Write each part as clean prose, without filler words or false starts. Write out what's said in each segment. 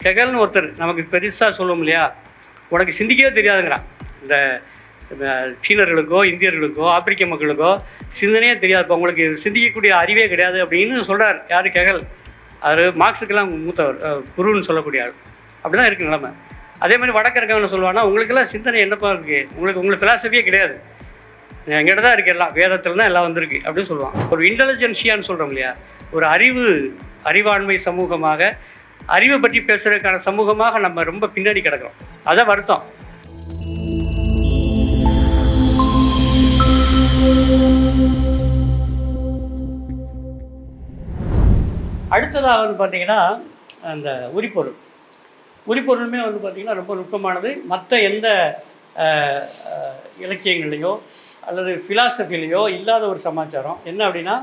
கெகல்னு ஒருத்தர் நமக்கு பெருசாக சொல்லுவோம் இல்லையா, உனக்கு சிந்திக்கவே தெரியாதுங்கிறான். இந்த சீனர்களுக்கோ இந்தியர்களுக்கோ ஆப்பிரிக்க மக்களுக்கோ சிந்தனையே தெரியாது, இப்போ உங்களுக்கு சிந்திக்கக்கூடிய அறிவே கிடையாது அப்படின்னு சொல்கிறார். யார்? கெகல். அவர் மார்க்ஸுக்கெல்லாம் மூத்தவர், குருன்னு சொல்லக்கூடிய ஆள். அப்படி தான் இருக்குது நிலைமை. அதே மாதிரி வடக்கு இருக்கவங்க சொல்லுவாங்கன்னா, உங்களுக்கெல்லாம் சிந்தனை என்னப்பா இருக்குது, உங்களுக்கு ஃபிலாசபியே கிடையாது, எங்கிட்ட தான் இருக்குது, எல்லாம் வேதத்தில் தான் எல்லாம் வந்திருக்கு அப்படின்னு சொல்லுவான். ஒரு இன்டெலிஜென்ஷியான்னு சொல்கிறோம் இல்லையா, ஒரு அறிவாண்மை சமூகமாக, அறிவை பற்றி பேசுறதுக்கான சமூகமாக நம்ம ரொம்ப பின்னாடி கிடக்கிறோம். அதான் வருத்தம். அடுத்ததாக வந்து பார்த்திங்கன்னா, அந்த உரிப்பொருளுமே வந்து பார்த்திங்கன்னா ரொம்ப நுட்பமானது. மற்ற எந்த இலக்கியங்கள்லையோ அல்லது ஃபிலாசபிலையோ இல்லாத ஒரு சமாச்சாரம். என்ன அப்படின்னா,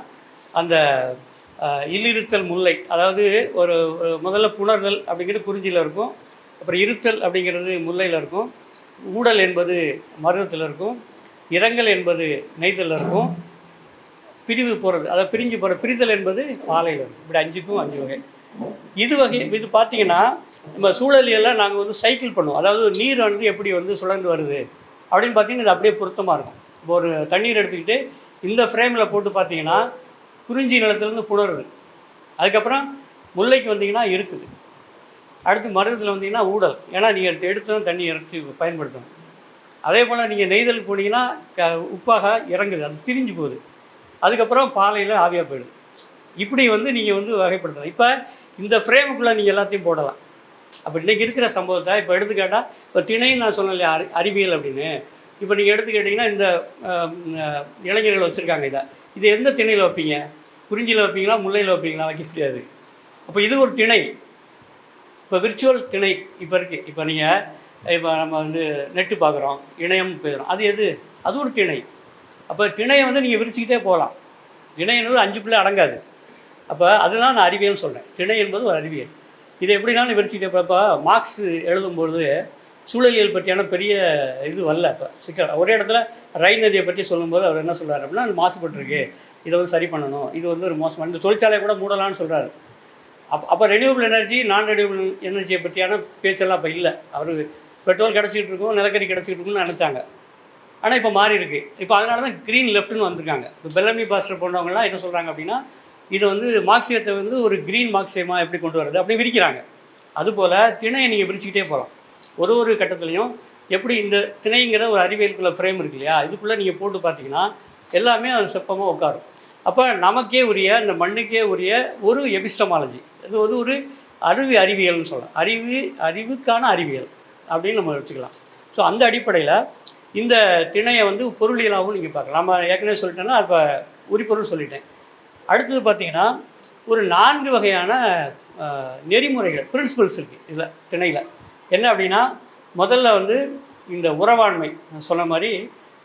அந்த இல்லிருத்தல் முல்லை, அதாவது ஒரு முதல்ல புணர்தல் அப்படிங்கிறது குறிஞ்சியில் இருக்கும், அப்புறம் இருத்தல் அப்படிங்கிறது முல்லையில் இருக்கும், ஊடல் என்பது மருதத்தில் இருக்கும், இரங்கல் என்பது நெய்தலில் இருக்கும், பிரிவு போகிறது, அதாவது பிரிஞ்சு போகிற பிரிதல் என்பது பாலையில் இருக்கும். இப்படி 5க்கும் 5 வகை. இது பார்த்திங்கன்னா, நம்ம சூழலியெல்லாம் நாங்கள் வந்து சைக்கிள் பண்ணுவோம். அதாவது நீர் வந்து எப்படி வந்து சுழந்து வருது அப்படின்னு பார்த்திங்கன்னா, இது அப்படியே பொருத்தமாக இருக்கும். இப்போ ஒரு தண்ணீர் எடுத்துக்கிட்டு இந்த ஃப்ரேமில் போட்டு பார்த்திங்கன்னா, குறிஞ்சி நிலத்துலேருந்து புணருது, அதுக்கப்புறம் முல்லைக்கு வந்தீங்கன்னா இருக்குது, அடுத்து மருதத்தில் வந்தீங்கன்னா ஊடல், ஏன்னா நீங்கள் எடுத்து தான் தண்ணி இறச்சி பயன்படுத்தணும். அதே போல் நீங்கள் நெய்தலுக்கு போனீங்கன்னா உப்பாக இறங்குது, அது திரிஞ்சு போகுது, அதுக்கப்புறம் பாலையில் ஆவியாக போயிடுது. இப்படி வந்து நீங்கள் வந்து வகைப்படுத்தலாம். இப்போ இந்த ஃப்ரேமுக்குள்ளே நீங்கள் எல்லாத்தையும் போடலாம். அப்போ இன்றைக்கி இருக்கிற சம்பவத்தை இப்போ எடுத்துக்கிட்டால், இப்போ திணைன்னு நான் சொன்னேன் இல்லையா, அறிவியல் அப்படின்னு. இப்போ நீங்கள் எடுத்துக்கிட்டிங்கன்னா, இந்த இளைஞர்கள் வச்சுருக்காங்க, இது எந்த திணையில் வைப்பீங்க? குறிஞ்சியில் வைப்பீங்களா, முல்லையில் வைப்பீங்களா? வைக்க முடியாது. அப்போ இது ஒரு திணை. இப்போ விர்ச்சுவல் திணை இப்போ இருக்குது. இப்போ நம்ம வந்து நெட்டு பார்க்குறோம், இணையம் பேசுகிறோம், அது எது? அது ஒரு திணை. அப்போ திணையை வந்து நீங்கள் விரிச்சிக்கிட்டே போகலாம். திணை என்பது 5க்குள்ளே அடங்காது. அப்போ அதுதான் நான் அறிவியல்னு சொல்கிறேன். திணை என்பது ஒரு அறிவியல். இதை எப்படினாலும் விரிச்சிக்கிட்டே இப்போ மார்க்ஸ் எழுதும்பொழுது சூழலியல் பற்றியான பெரிய இது வரல. இப்போ சிக்கல் ஒரே இடத்துல ரைன் நதியை பற்றி சொல்லும்போது அவர் என்ன சொல்கிறார் அப்படின்னா, அது மாசுபட்டுருக்கு, இதை வந்து சரி பண்ணணும், இது வந்து ஒரு மோசமான, இந்த தொழிற்சாலையை கூட மூடலான்னு சொல்கிறாரு. அப்போ ரெனியூவபிள் எனர்ஜி, நான் ரெனியூவபிள் எனர்ஜியை பற்றியான பேச்செல்லாம் இப்போ இல்லை. அவர் பெட்ரோல் கிடச்சிக்கிட்டு இருக்கும், நிலக்கரி கிடச்சிக்கிட்டு இருக்குன்னு நினச்சாங்க. ஆனால் இப்போ மாறி இருக்குது. இப்போ அதனால தான் க்ரீன் லெஃப்ட்னு வந்திருக்காங்க. இப்போ பெல்லமி பாஸ்டர் போன்றவங்கலாம் என்ன சொல்கிறாங்க அப்படின்னா, இது வந்து மார்க்சியத்தை வந்து ஒரு க்ரீன் மார்க்சியமாக எப்படி கொண்டு வருது அப்படி விரிக்கிறாங்க. அதுபோல் திணையை நீங்கள் விரிச்சிக்கிட்டே போகலாம். ஒரு கட்டத்துலையும் எப்படி இந்த திணைங்கிற ஒரு அறிவியலுக்குள்ள ஃப்ரேம் இருக்கு இல்லையா, இதுக்குள்ளே நீங்கள் போட்டு பார்த்தீங்கன்னா எல்லாமே அது செப்பமாக உட்காரும். அப்போ நமக்கே உரிய, இந்த மண்ணுக்கே உரிய ஒரு எபிஸ்டமாலஜி, இது வந்து ஒரு அறிவியல்னு சொல்லலாம். அறிவுக்கான அறிவியல் அப்படின்னு நம்ம வச்சுக்கலாம். ஸோ அந்த அடிப்படையில் இந்த திணையை வந்து பொருளியலாகவும் நீங்கள் பார்க்கலாம். நம்ம ஏற்கனவே சொல்லிட்டேன்னா, இப்போ உரிப்பொருள் சொல்லிட்டேன். அடுத்தது பார்த்திங்கன்னா, ஒரு 4 வகையான நெறிமுறைகள், பிரின்சிபல்ஸ் இருக்குது இதில் திணையில். என்ன அப்படின்னா, முதல்ல வந்து இந்த உறவாண்மை சொன்ன மாதிரி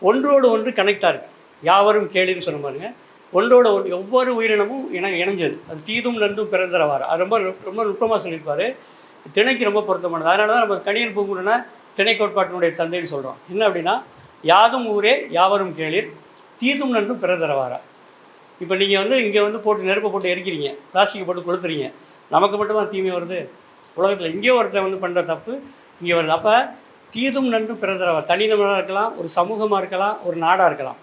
ஒன்றோடு ஒன்று கனெக்டாக இருக்குது. யாவரும் கேளுன்னு சொன்ன மாதிரிங்க, ஒன்றோட ஒன்று ஒவ்வொரு உயிரினமும் இணைஞ்சது. அது தீதும் நன்றும் பிறந்தரவார். அது ரொம்ப ரொம்ப நுட்பமாக சொல்லியிருப்பார். திணைக்கு ரொம்ப பொருத்தமானது. அதனால தான் நம்ம கணியன் பூங்குன்றனை திணை கோட்பாட்டினுடைய தந்தைன்னு சொல்கிறோம். என்ன அப்படின்னா, யாதும் ஊரே யாவரும் கேளிர், தீதும் நன்றும் பிறந்தரவாரா. இப்போ நீங்கள் வந்து இங்கே வந்து போட்டு நெருப்பை போட்டு எரிக்கிறீங்க, பிளாஸ்டிக்கை போட்டு கொளுத்துறீங்க, நமக்கு மட்டுமா தீமை வருது? உலகத்தில் எங்கேயோ ஒருத்தர் வந்து பண்ணுற தப்பு இங்கே வருது. அப்போ தீதும் நன்றும் பிறந்தரவார். தனிநபராக இருக்கலாம், ஒரு சமூகமாக இருக்கலாம், ஒரு நாடாக இருக்கலாம்,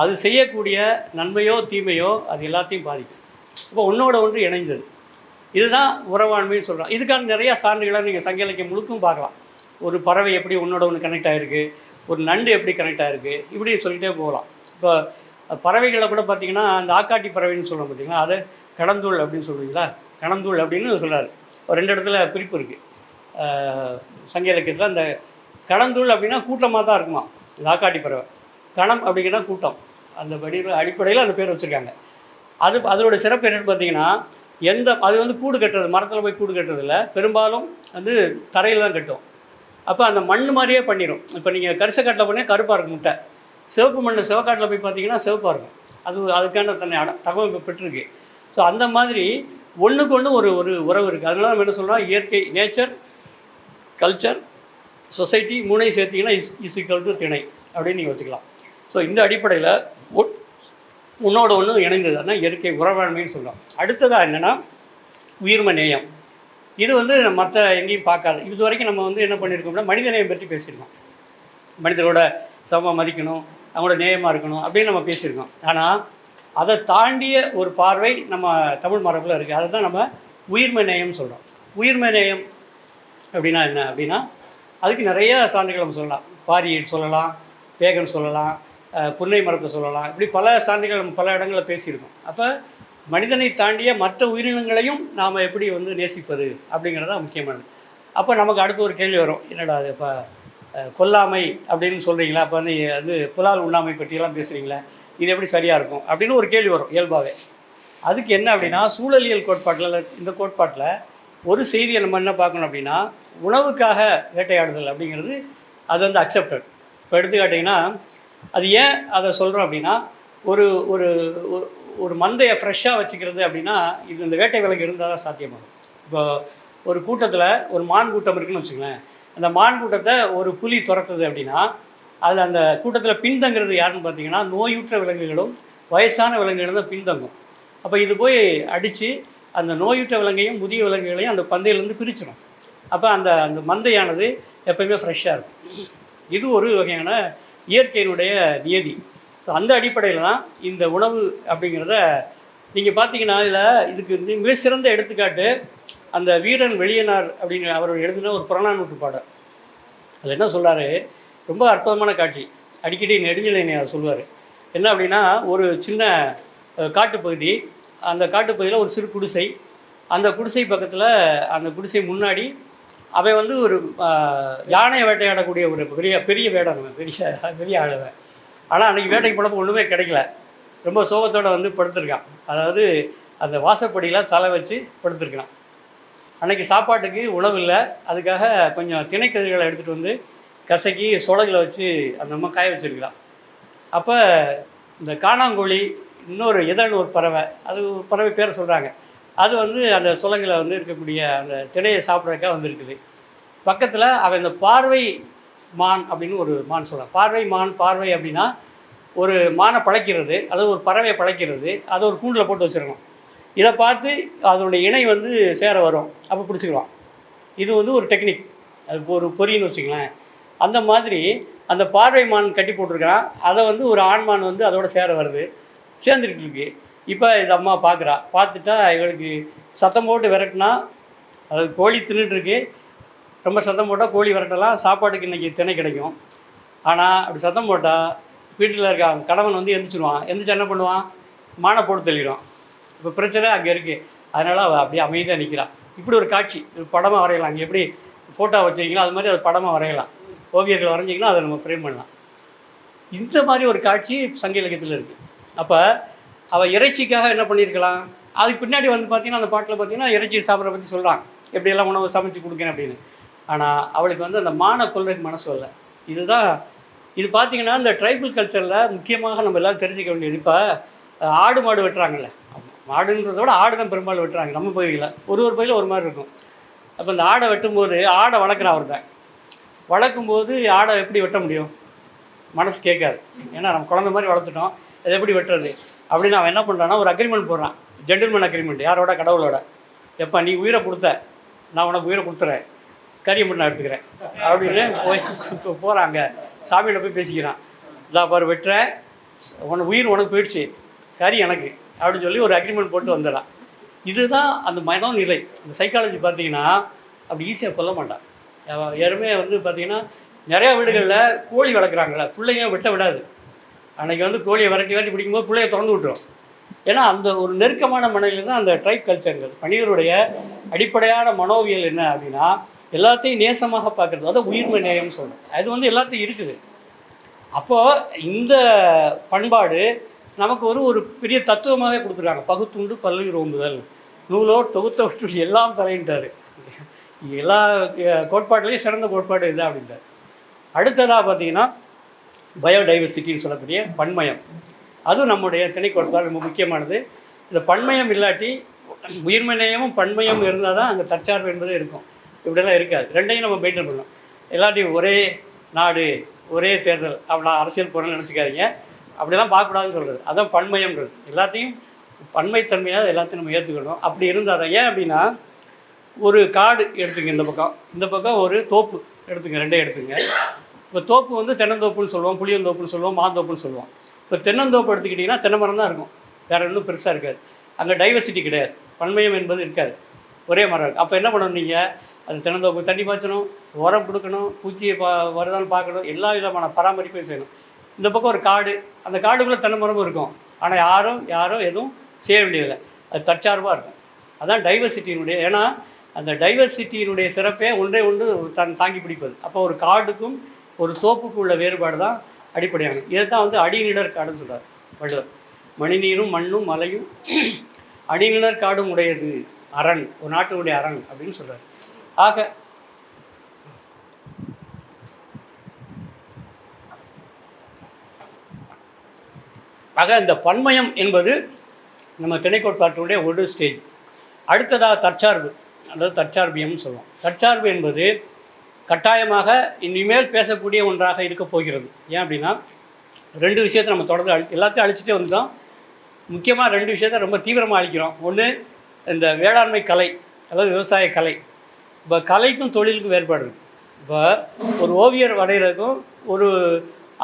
அது செய்யக்கூடிய நன்மையோ தீமையோ அது எல்லாத்தையும் பாதிக்கும். இப்போ ஒன்றோட ஒன்று இணைந்தது, இதுதான் உறவாண்மைன்னு சொல்கிறோம். இதுக்கான நிறையா சான்றுகளை நீங்கள் சங்க இலக்கியம் முழுக்கும் பார்க்கலாம். ஒரு பறவை எப்படி ஒன்றோட ஒன்று கனெக்ட் ஆகிருக்கு, ஒரு நண்டு எப்படி கனெக்ட் ஆகிருக்கு, இப்படி சொல்லிகிட்டே போகலாம். இப்போ பறவைகளில் கூட பார்த்திங்கன்னா, அந்த ஆக்காட்டி பறவைன்னு சொல்கிறோம் பார்த்திங்கன்னா, அது கடந்தூள் அப்படின்னு சொல்லுவீங்களா, கணந்தூள் அப்படின்னு சொல்கிறார். ஒரு 2 இடத்துல குறிப்பு இருக்குது சங்க இலக்கியத்தில். அந்த கடந்தூள் அப்படின்னா கூட்டமாக தான் இருக்குமா, இது ஆக்காட்டி பறவை. கணம் அப்படிங்கிற கூட்டம், அந்த அடிப்படையில் அந்த பேர் வச்சுருக்காங்க. அதோட சிறப்பு என்னென்னு பார்த்தீங்கன்னா, அது வந்து கூடு கட்டுறது, மரத்தில் போய் கூடு கட்டுறதில்ல, பெரும்பாலும் வந்து தரையில் தான் கட்டும். அப்போ அந்த மண் மாதிரியே பண்ணிடும். இப்போ நீங்கள் கரிசக்காட்டில் போனால் கருப்பாக இருக்கும் முட்டை, சிவப்பு மண் சிவக்காட்டில் போய் பார்த்தீங்கன்னா சிவப்பாக இருக்கும். அதுக்கான தன்னை தகவல் பெற்றிருக்கு. ஸோ அந்த மாதிரி ஒன்றுக்கு ஒன்று ஒரு உறவு இருக்குது. அதனால நம்ம என்ன சொல்கிறோம், இயற்கை, நேச்சர், கல்ச்சர், சொசைட்டி 3ஐயும் சேர்த்திங்கன்னா இஸ் ஈக்குவல் டு திணை அப்படின்னு நீங்கள் வச்சுக்கலாம். ஸோ இந்த அடிப்படையில் ஒன்றோட ஒன்று இணைந்தது, அதுதான் இயற்கை உறவாண்மைன்னு சொல்கிறோம். அடுத்ததாக என்னென்னா, உயிர்ம நேயம். இது வந்து மற்ற எங்கேயும் பார்க்காது. இது வரைக்கும் நம்ம வந்து என்ன பண்ணியிருக்கோம்னா மனிதநேயம் பற்றி பேசியிருக்கோம். மனிதரோட சமமாக மதிக்கணும், அவங்களோட நேயமாக இருக்கணும் அப்படின்னு நம்ம பேசியிருக்கோம். ஆனால் அதை தாண்டிய ஒரு பார்வை நம்ம தமிழ் மரபில் இருக்குது. அதை தான் நம்ம உயிர்மை நேயம் சொல்கிறோம். உயிர்மை நேயம் அப்படின்னா என்ன அப்படின்னா, அதுக்கு நிறைய சான்றுகள் நம்ம சொல்லலாம். பாரியட் சொல்லலாம், பேகன் சொல்லலாம், புன்னை மரத்தை சொல்லலாம். இப்படி பல சான்றுகள் நம்ம பல இடங்களில் பேசியிருக்கோம். அப்போ மனிதனை தாண்டிய மற்ற உயிரினங்களையும் நாம் எப்படி வந்து நேசிப்பது அப்படிங்கிறது தான் முக்கியமானது. அப்போ நமக்கு அடுத்து ஒரு கேள்வி வரும், என்னடா அது இப்போ கொல்லாமை அப்படின்னு சொல்கிறீங்களா, அப்போ வந்து புலால் உண்ணாமை பற்றியெல்லாம் பேசுகிறீங்களா, இது எப்படி சரியாக இருக்கும் அப்படின்னு ஒரு கேள்வி வரும் இயல்பாகவே. அதுக்கு என்ன அப்படின்னா, சூழலியல் கோட்பாட்டில் இந்த கோட்பாட்டில் ஒரு செய்தியை நம்ம என்ன பார்க்கணும் அப்படின்னா, உணவுக்காக வேட்டையாடுதல் அப்படிங்கிறது அது வந்து அக்செப்டட். இப்போ எடுத்துக்காட்டிங்கன்னா, அது ஏன் அதை சொல்கிறோம் அப்படின்னா, ஒரு ஒரு ஒரு மந்தையை ஃப்ரெஷ்ஷாக வச்சுக்கிறது அப்படின்னா இது இந்த வேட்டை விலங்கு இருந்தால் தான் சாத்தியமாகும். இப்போ ஒரு கூட்டத்தில் ஒரு மான் கூட்டம் இருக்குதுன்னு வச்சுங்களேன். அந்த மான் கூட்டத்தை ஒரு புலி துரத்துது அப்படின்னா அது அந்த கூட்டத்தில் பின்தங்கிறது யாருன்னு பார்த்தீங்கன்னா நோயுற்ற விலங்குகளும் வயசான விலங்குகளும் தான் பின்தங்கும். அப்போ இது போய் அடித்து அந்த நோயுற்ற விலங்கையும் முதிய விலங்குகளையும் அந்த பந்தையிலேருந்து பிரிச்சிடும். அப்போ அந்த அந்த மந்தையானது எப்போயுமே ஃப்ரெஷ்ஷாக இருக்கும். இது ஒரு வகையான இயற்கையினுடைய நியதி. அந்த அடிப்படையில் தான் இந்த உணவு அப்படிங்கிறத நீங்கள் பார்த்தீங்கன்னா இதுக்கு மிக சிறந்த எடுத்துக்காட்டு அந்த வீரன் வெளியனார் அப்படிங்கிற அவர் எழுதின ஒரு புறநானூற்று பாடல். அதில் என்ன சொல்கிறாரு, ரொம்ப அற்புதமான காட்சி. அடிக்கடி நெடுஞ்செழியனார் சொல்லுவார். என்ன அப்படின்னா, ஒரு சின்ன காட்டுப்பகுதி, அந்த காட்டுப்பகுதியில் ஒரு சிறு குடிசை, அந்த குடிசை பக்கத்தில் அந்த குடிசை முன்னாடி அவன் வந்து ஒரு யானையை வேட்டையாடக்கூடிய ஒரு பெரிய வேடன், பெரிய ஆளுவன். ஆனால் அன்றைக்கி வேட்டைக்கு போனப்போ ஒன்றுமே கிடைக்கல. ரொம்ப சோகத்தோடு வந்து படுத்திருக்கான். அதாவது அந்த வாசப்படியில் தலை வச்சு படுத்திருக்கான். அன்றைக்கி சாப்பாட்டுக்கு உணவு இல்லை. அதுக்காக கொஞ்சம் திணைக்கதிர்களை எடுத்துகிட்டு வந்து கசக்கி சொலகில் வச்சு அந்த அம்மா காய வச்சுருக்கிறான். அப்போ இந்த காணாங்கோழி, இன்னொரு எதன்னு ஒரு பறவை, அது ஒரு பறவை பேரை சொல்கிறாங்க, அது வந்து அந்த சொலகில் வந்து இருக்கக்கூடிய அந்த திணையை சாப்பிட்றதுக்காக வந்துருக்குது. பக்கத்தில் அவன் இந்த பார்வை மான் அப்படின்னு ஒரு மான் சொல்கிறான். பார்வை மான், பார்வை அப்படின்னா ஒரு மானை பழைக்கிறது, அதாவது ஒரு பறவையை பழைக்கிறது, அதை ஒரு கூண்டில் போட்டு வச்சுருக்கணும். இதை பார்த்து அதனுடைய இணை வந்து சேர வரும், அப்போ பிடிச்சிக்கலாம். இது வந்து ஒரு டெக்னிக், அதுக்கு ஒரு பொறின்னு வச்சுக்கலாம். அந்த மாதிரி அந்த பார்வை மான் கட்டி போட்டிருக்கிறான். அதை வந்து ஒரு ஆண்மான் வந்து அதோட சேர வருது, சேர்ந்துக்கிட்டு இருக்கு. இப்போ இது அம்மா பார்க்குறா. பார்த்துட்டா இவளுக்கு சத்தம் போட்டு விரட்டினா, அது கோழி தின்னுட்டுருக்கு, ரொம்ப சத்தம் போட்டால் கோழி விரட்டலாம், சாப்பாட்டுக்கு இன்றைக்கி திணை கிடைக்கும். ஆனால் அப்படி சத்தம் போட்டால் வீட்டில் இருக்க கணவன் வந்து எந்திரிச்சிடுவான். எந்திரிச்சு என்ன பண்ணுவான், மானை போட்டு தள்ளிடுவான். இப்போ பிரச்சனை அங்கே இருக்குது. அதனால் அவள் அப்படியே அமைதியாக நிற்கிறான். இப்படி ஒரு காட்சி இது படமாக வரையலாம். அங்கே எப்படி ஃபோட்டோ வச்சுருக்கீங்களோ அது மாதிரி அது படமாக வரையலாம். ஓவியர்கள் வரைஞ்சிங்கன்னா அதை நம்ம ஃப்ரேம் பண்ணலாம். இந்த மாதிரி ஒரு காட்சி சங்க இலக்கியத்தில் இருக்குது. அப்போ அவள் இறைச்சிக்காக என்ன பண்ணியிருக்கலாம், அதுக்கு பின்னாடி வந்து பார்த்திங்கன்னா அந்த பாட்டில் பார்த்திங்கன்னா இறைச்சி சாப்பிட்ற பற்றி சொல்கிறான், எப்படியெல்லாம் உணவு சமைச்சு கொடுக்குறேன் அப்படின்னு. ஆனால் அவளுக்கு வந்து அந்த மான கொள்ளைக்கு மனசு வரல. இதுதான் இது பார்த்திங்கன்னா இந்த ட்ரைபல் கல்ச்சரில் முக்கியமாக நம்ம எல்லோரும் தெரிஞ்சிக்க வேண்டியது. இப்போ ஆடு மாடு வெட்டுறாங்கல்ல, மாடுன்றத விட ஆடு தான் பெரும்பாலும் வெட்டுறாங்க நம்ம பகுதியில். ஒரு பகுதியில் ஒரு மாதிரி இருக்கும். அப்போ இந்த ஆடை வெட்டும்போது ஆடை வளர்க்குறான் அவர் தான். வளர்க்கும்போது ஆடை எப்படி வெட்ட முடியும், மனசு கேட்காது. ஏன்னா நம்ம குழந்தை மாதிரி வளர்த்துட்டோம், அதை எப்படி வெட்டுறது அப்படின்னு அவன் என்ன பண்ணுறான்னா ஒரு அக்ரிமெண்ட் போடுறான், ஜென்டில்மேன் அக்ரிமெண்ட். யாரோட, கடவுளோட. எப்போ நீ உயிரை கொடுத்த, நான் உனக்கு உயிரை கொடுத்துறேன், கறியை மட்டும் நான் எடுத்துக்கிறேன் அப்படின்னு போகிறாங்க. சாமியில் போய் பேசிக்கிறான். இதா பாரு வெட்டுறேன், உனக்கு உயிர் உனக்கு போயிடுச்சு, கறி எனக்கு அப்படின்னு சொல்லி ஒரு அக்ரிமெண்ட் போட்டு வந்துடலாம். இதுதான் அந்த மனநிலை. அந்த சைக்காலஜி பார்த்தீங்கன்னா அப்படி ஈஸியாக கொல்ல மாட்டான். யாருமே வந்து பார்த்திங்கன்னா நிறையா வீடுகளில் கோழி வளர்க்குறாங்களே, பிள்ளைங்க வெட்ட விடாது. அன்றைக்கி வந்து கோழியை விரட்டி பிடிக்கும்போது பிள்ளைய திறந்து விட்டுரும். ஏன்னா அந்த ஒரு நெருக்கமான மனநிலை தான் அந்த ட்ரைப் கல்ச்சருங்கிறது. மனிதருடைய அடிப்படையான மனோவியல் என்ன அப்படின்னா எல்லாத்தையும் நேசமாக பார்க்குறது, அதாவது உயிர்மை நேயம்னு சொல்கிறோம். அது வந்து எல்லாத்தையும் இருக்குது. அப்போது இந்த பண்பாடு நமக்கு ஒரு பெரிய தத்துவமாகவே கொடுத்துருக்காங்க. பகுத்துண்டு பல்லு ரோம்புதல், நூலோர் தொகுத்தவற்றுள் எல்லாம் தலையிட்டார். எல்லா கோட்பாட்டிலையும் சிறந்த கோட்பாடு இதுதான் அப்படின்றார். அடுத்ததாக பார்த்தீங்கன்னா பயோடைவர்சிட்டின்னு சொல்லக்கூடிய பன்மயம், அதுவும் நம்முடைய திணை கோட்பாடு ரொம்ப முக்கியமானது. இந்த பன்மயம் இல்லாட்டி உயிர்மை நேயமும் பன்மயம் இருந்தால் தான் அங்கே தற்சார்பு என்பது இருக்கும். இப்படியெல்லாம் இருக்காது. ரெண்டையும் நம்ம மெயின்டைன் பண்ணணும். எல்லாத்தையும் ஒரே நாடு ஒரே தேர்தல் அப்படிலாம் அரசியல் போகிறேன்னு நினச்சிக்காதீங்க. அப்படிலாம் பார்க்கக்கூடாதுன்னு சொல்கிறது அதான் பன்மயம்ன்றது. எல்லாத்தையும் பன்மைத்தன்மையாக எல்லாத்தையும் நம்ம ஏற்றுக்கணும். அப்படி இருந்தால் தான். ஏன் அப்படின்னா ஒரு காடு எடுத்துங்க, இந்த பக்கம் ஒரு தோப்பு எடுத்துங்க, ரெண்டே எடுத்துங்க. இப்போ தோப்பு வந்து தென்னந்தோப்புன்னு சொல்லுவோம், புளியந்தோப்புன்னு சொல்லுவோம், மாந்தோப்புன்னு சொல்லுவோம். இப்போ தென்னந்தோப்பு எடுத்துக்கிட்டிங்கன்னா தென்னை மரம் தான் இருக்கும், வேறு ஒன்றும் பெருசாக இருக்காது. அங்கே டைவர்சிட்டி கிடையாது, பன்மையம் என்பது இருக்காது, ஒரே மரம் இருக்குது. அப்போ என்ன பண்ணணும், நீங்கள் அது தென்னந்தோப்பு தண்ணி பாய்ச்சணும், உரம் கொடுக்கணும், பூச்சியை வருதான்னு பார்க்கணும், எல்லா விதமான பராமரிப்பையும் செய்யணும். இந்த பக்கம் ஒரு காடு, அந்த காடுக்குள்ளே தென்னை மரமும் இருக்கும், ஆனால் யாரும் எதுவும் செய்ய வேண்டியதில்லை, அது தற்சார்பாக இருக்கும். அதான் டைவர்சிட்டியினுடைய, ஏன்னா அந்த டைவர்சிட்டியினுடைய சிறப்பே ஒன்றே ஒன்று தாங்கி பிடிப்பது. அப்போ ஒரு காடுக்கும் ஒரு தோப்புக்கும் உள்ள வேறுபாடு தான் அடிப்படையானது. இதை தான் வந்து அடிநிழற் காடுன்னு சொல்கிறார் வள்ளுவர். மணிநீரும் மண்ணும் மலையும் அடிநிழற் காடும் உடையது அரண், ஒரு நாட்டினுடைய அரண் அப்படின்னு சொல்கிறார். ஆக இந்த பன்மயம் என்பது நம்ம திணைக்கோட்பாட்டினுடைய ஒரு ஸ்டேஜ். அடுத்ததாக தற்சார்பு, அதாவது தற்சார்பியம்னு சொல்லுவோம். தற்சார்பு என்பது கட்டாயமாக இனிமேல் பேசக்கூடிய ஒன்றாக இருக்க போகிறது. ஏன் அப்படின்னா, ரெண்டு விஷயத்தை நம்ம தொடர்ந்து எல்லாத்தையும் அழிச்சிட்டே வந்தோம். முக்கியமாக ரெண்டு விஷயத்தை ரொம்ப தீவிரமாக அழிக்கிறோம். ஒன்று இந்த வேளாண்மை கலை, அதாவது விவசாய கலை. இப்போ கலைக்கும் தொழிலுக்கும் வேறுபாடு இருக்குது. இப்போ ஒரு ஓவியர் வரைகிறதுக்கும்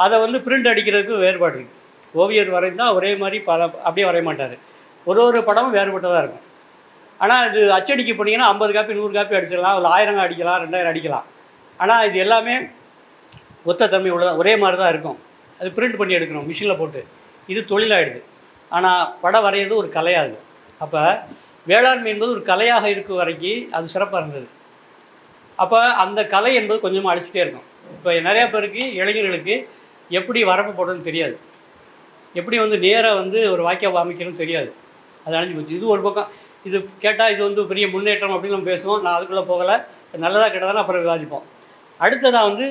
அதை வந்து பிரிண்ட் அடிக்கிறதுக்கும் வேறுபாடு இருக்குது. ஓவியர் வரைந்தால் ஒரே மாதிரி அப்படியே வரைய மாட்டார், ஒரு படமும் வேறுபட்டதாக இருக்கும். ஆனால் இது அச்சடிக்க போனீங்கன்னா 50 காப்பி 100 காப்பி அடிச்சிடலாம், ஒரு 1000 அடிக்கலாம், 2000 அடிக்கலாம். ஆனால் இது எல்லாமே ஒத்த தன்மை உள்ளதாக ஒரே மாதிரி தான் இருக்கும். அது பிரிண்ட் பண்ணி எடுக்கணும் மிஷினில் போட்டு, இது தொழிலாகிடுது. ஆனால் படம் வரைகிறது ஒரு கலையாது. அப்போ வேளாண்மை என்பது ஒரு கலையாக இருக்கும் வரைக்கும் அது சிறப்பாக இருந்தது. அப்போ அந்த கலை என்பது கொஞ்சமாக அழிச்சிட்டே இருக்கும். இப்போ நிறையா பேருக்கு, இளைஞர்களுக்கு எப்படி வரப்பு போடுறதுன்னு தெரியாது, எப்படி வந்து நேராக வந்து ஒரு வாக்கியம் அமைக்கணும்னு தெரியாது, அது அழிஞ்சு போச்சு. இது ஒரு பக்கம். இது கேட்டால் இது வந்து பெரிய முன்னேற்றம் அப்படின்னு நம்ம பேசுவோம். நான் அதுக்குள்ளே போகலை, நல்லதாக கேட்டதானே அப்புறம் விவாதிப்போம். அடுத்ததாக வந்து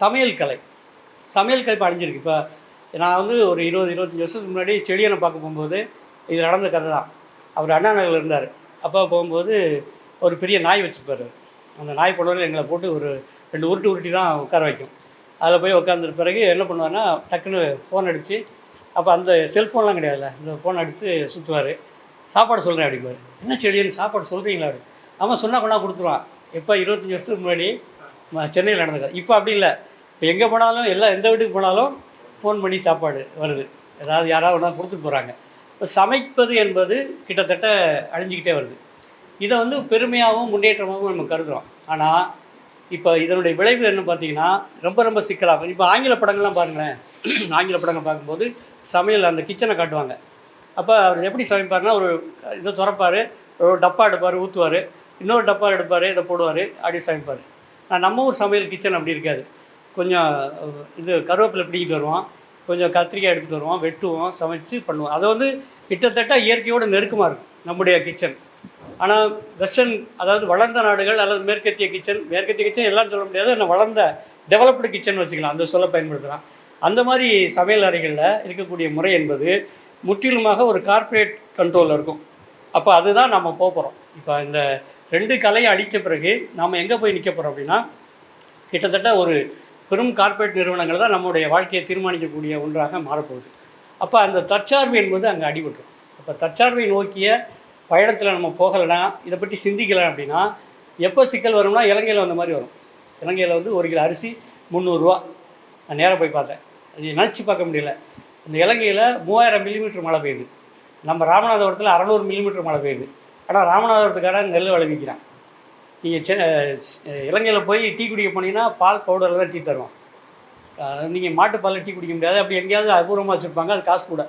சமையல் கலை இப்போ அழிஞ்சிருக்கு. இப்போ நான் வந்து ஒரு 20-25 வருஷத்துக்கு முன்னாடி செடியனை பார்க்க போகும்போது இது நடந்த கதை தான். அவர் அண்ணா நகரில் இருந்தார். அப்போ போகும்போது ஒரு பெரிய நாய் வச்சுருப்பார். அந்த நாய் போனவரை எங்களை போட்டு ஒரு 2 உருட்டி தான் உட்கார வைக்கும். அதில் போய் உட்காந்துட்ட பிறகு என்ன பண்ணுவார்னா, டக்குன்னு ஃபோன் அடித்து, அப்போ அந்த செல்ஃபோன்லாம் கிடையாதுல்ல, இந்த ஃபோன் அடித்து சுற்றுவார். சாப்பாடு சொல்கிறேன் அப்படிம்பார். என்ன செடியன்னு சாப்பாடு சொல்கிறீங்களா அப்படி? அவன் சொன்னால் கொண்டா கொடுத்துருவான். எப்போ 25 வருஷத்துக்கு முன்னாடி சென்னையில் நடந்தது. இப்போ அப்படி இல்லை. இப்போ எங்கே போனாலும் எந்த வீட்டுக்கு போனாலும் ஃபோன் பண்ணி சாப்பாடு வருது, ஏதாவது யாராவது ஒன்றா கொடுத்துட்டு போகிறாங்க. இப்போ சமைப்பது என்பது கிட்டத்தட்ட அழிஞ்சிக்கிட்டே வருது. இதை வந்து பெருமையாகவும் முன்னேற்றமாகவும் நம்ம கருதுகிறோம். ஆனால் இப்போ இதனுடைய விளைவு என்ன பார்த்தீங்கன்னா, ரொம்ப சிக்கலாகும். இப்போ ஆங்கில படங்கள்லாம் பாருங்களேன், ஆங்கில படங்கள் பார்க்கும்போது சமையல் அந்த கிச்சனை காட்டுவாங்க. அப்போ அவர் எப்படி சமைப்பார்னா, ஒரு இதை திறப்பார், ஒரு டப்பா எடுப்பார், ஊற்றுவார், இன்னொரு டப்பா எடுப்பார், இதை போடுவார், அப்படி சமைப்பார். நம்ம ஊர் சமையல் கிச்சன் அப்படி இருக்காது. கொஞ்சம் இது கருவேப்பிலை பிடிக்கிட்டு வருவோம், கொஞ்சம் கத்திரிக்காய் எடுத்துகிட்டு வருவோம், வெட்டுவோம், சமைச்சு பண்ணுவோம். அதை வந்து கிட்டத்தட்ட இயற்கையோடு நெருக்கமாக இருக்கும் நம்முடைய கிச்சன். ஆனால் வெஸ்டர்ன், அதாவது வளர்ந்த நாடுகள் அல்லது மேற்கத்திய கிச்சன் எல்லாம் சொல்ல முடியாது, நான் வளர்ந்த டெவலப்டு கிச்சன் வச்சுக்கலாம், அந்த சொல்ல பயன்படுத்தலாம். அந்த மாதிரி சமையல் அறைகளில் இருக்கக்கூடிய முறை என்பது முற்றிலுமாக ஒரு கார்ப்பரேட் கண்ட்ரோலில் இருக்கும். அப்போ அதுதான் நம்ம போகிறோம். இப்போ இந்த 2 கலையை அழித்த பிறகு நாம் எங்கே போய் நிற்க போகிறோம் அப்படின்னா, கிட்டத்தட்ட ஒரு பெரும் கார்ப்பரேட் நிறுவனங்கள் தான் நம்முடைய வாழ்க்கையை தீர்மானிக்கக்கூடிய ஒன்றாக மாறப்போகுது. அப்போ அந்த தற்சார்பு என்பது அங்கே அடிபட்டுரும். அப்போ தற்சார்பை நோக்கிய பயணத்தில் நம்ம போகலைன்னா, இதை பற்றி சிந்திக்கலாம் அப்படின்னா, எப்போ சிக்கல் வரும்னா, இலங்கையில் வந்த மாதிரி வரும். இலங்கையில் வந்து 1 கிலோ அரிசி 300 ரூபா. நான் நேராக போய் பார்த்தேன், அது நினச்சி பார்க்க முடியல. இந்த இலங்கையில் 3000 மில்லிமீட்டர் மழை பெய்யுது, நம்ம ராமநாதபுரத்தில் 600 மில்லிமீட்டர் மழை பெய்யுது. ஆனால் ராமநாதபுரத்துக்காரன் நெல் விளைவிக்கிறான். நீங்கள் இலங்கையில் போய் டீ குடிக்க போனீங்கன்னா பால் பவுடரில் தான் டீ தருவான். நீங்கள் மாட்டுப்பாலில் டீ குடிக்க முடியாது, அப்படி எங்கேயாவது அபூர்வமாக வச்சுருப்பாங்க, அது காசு கூட.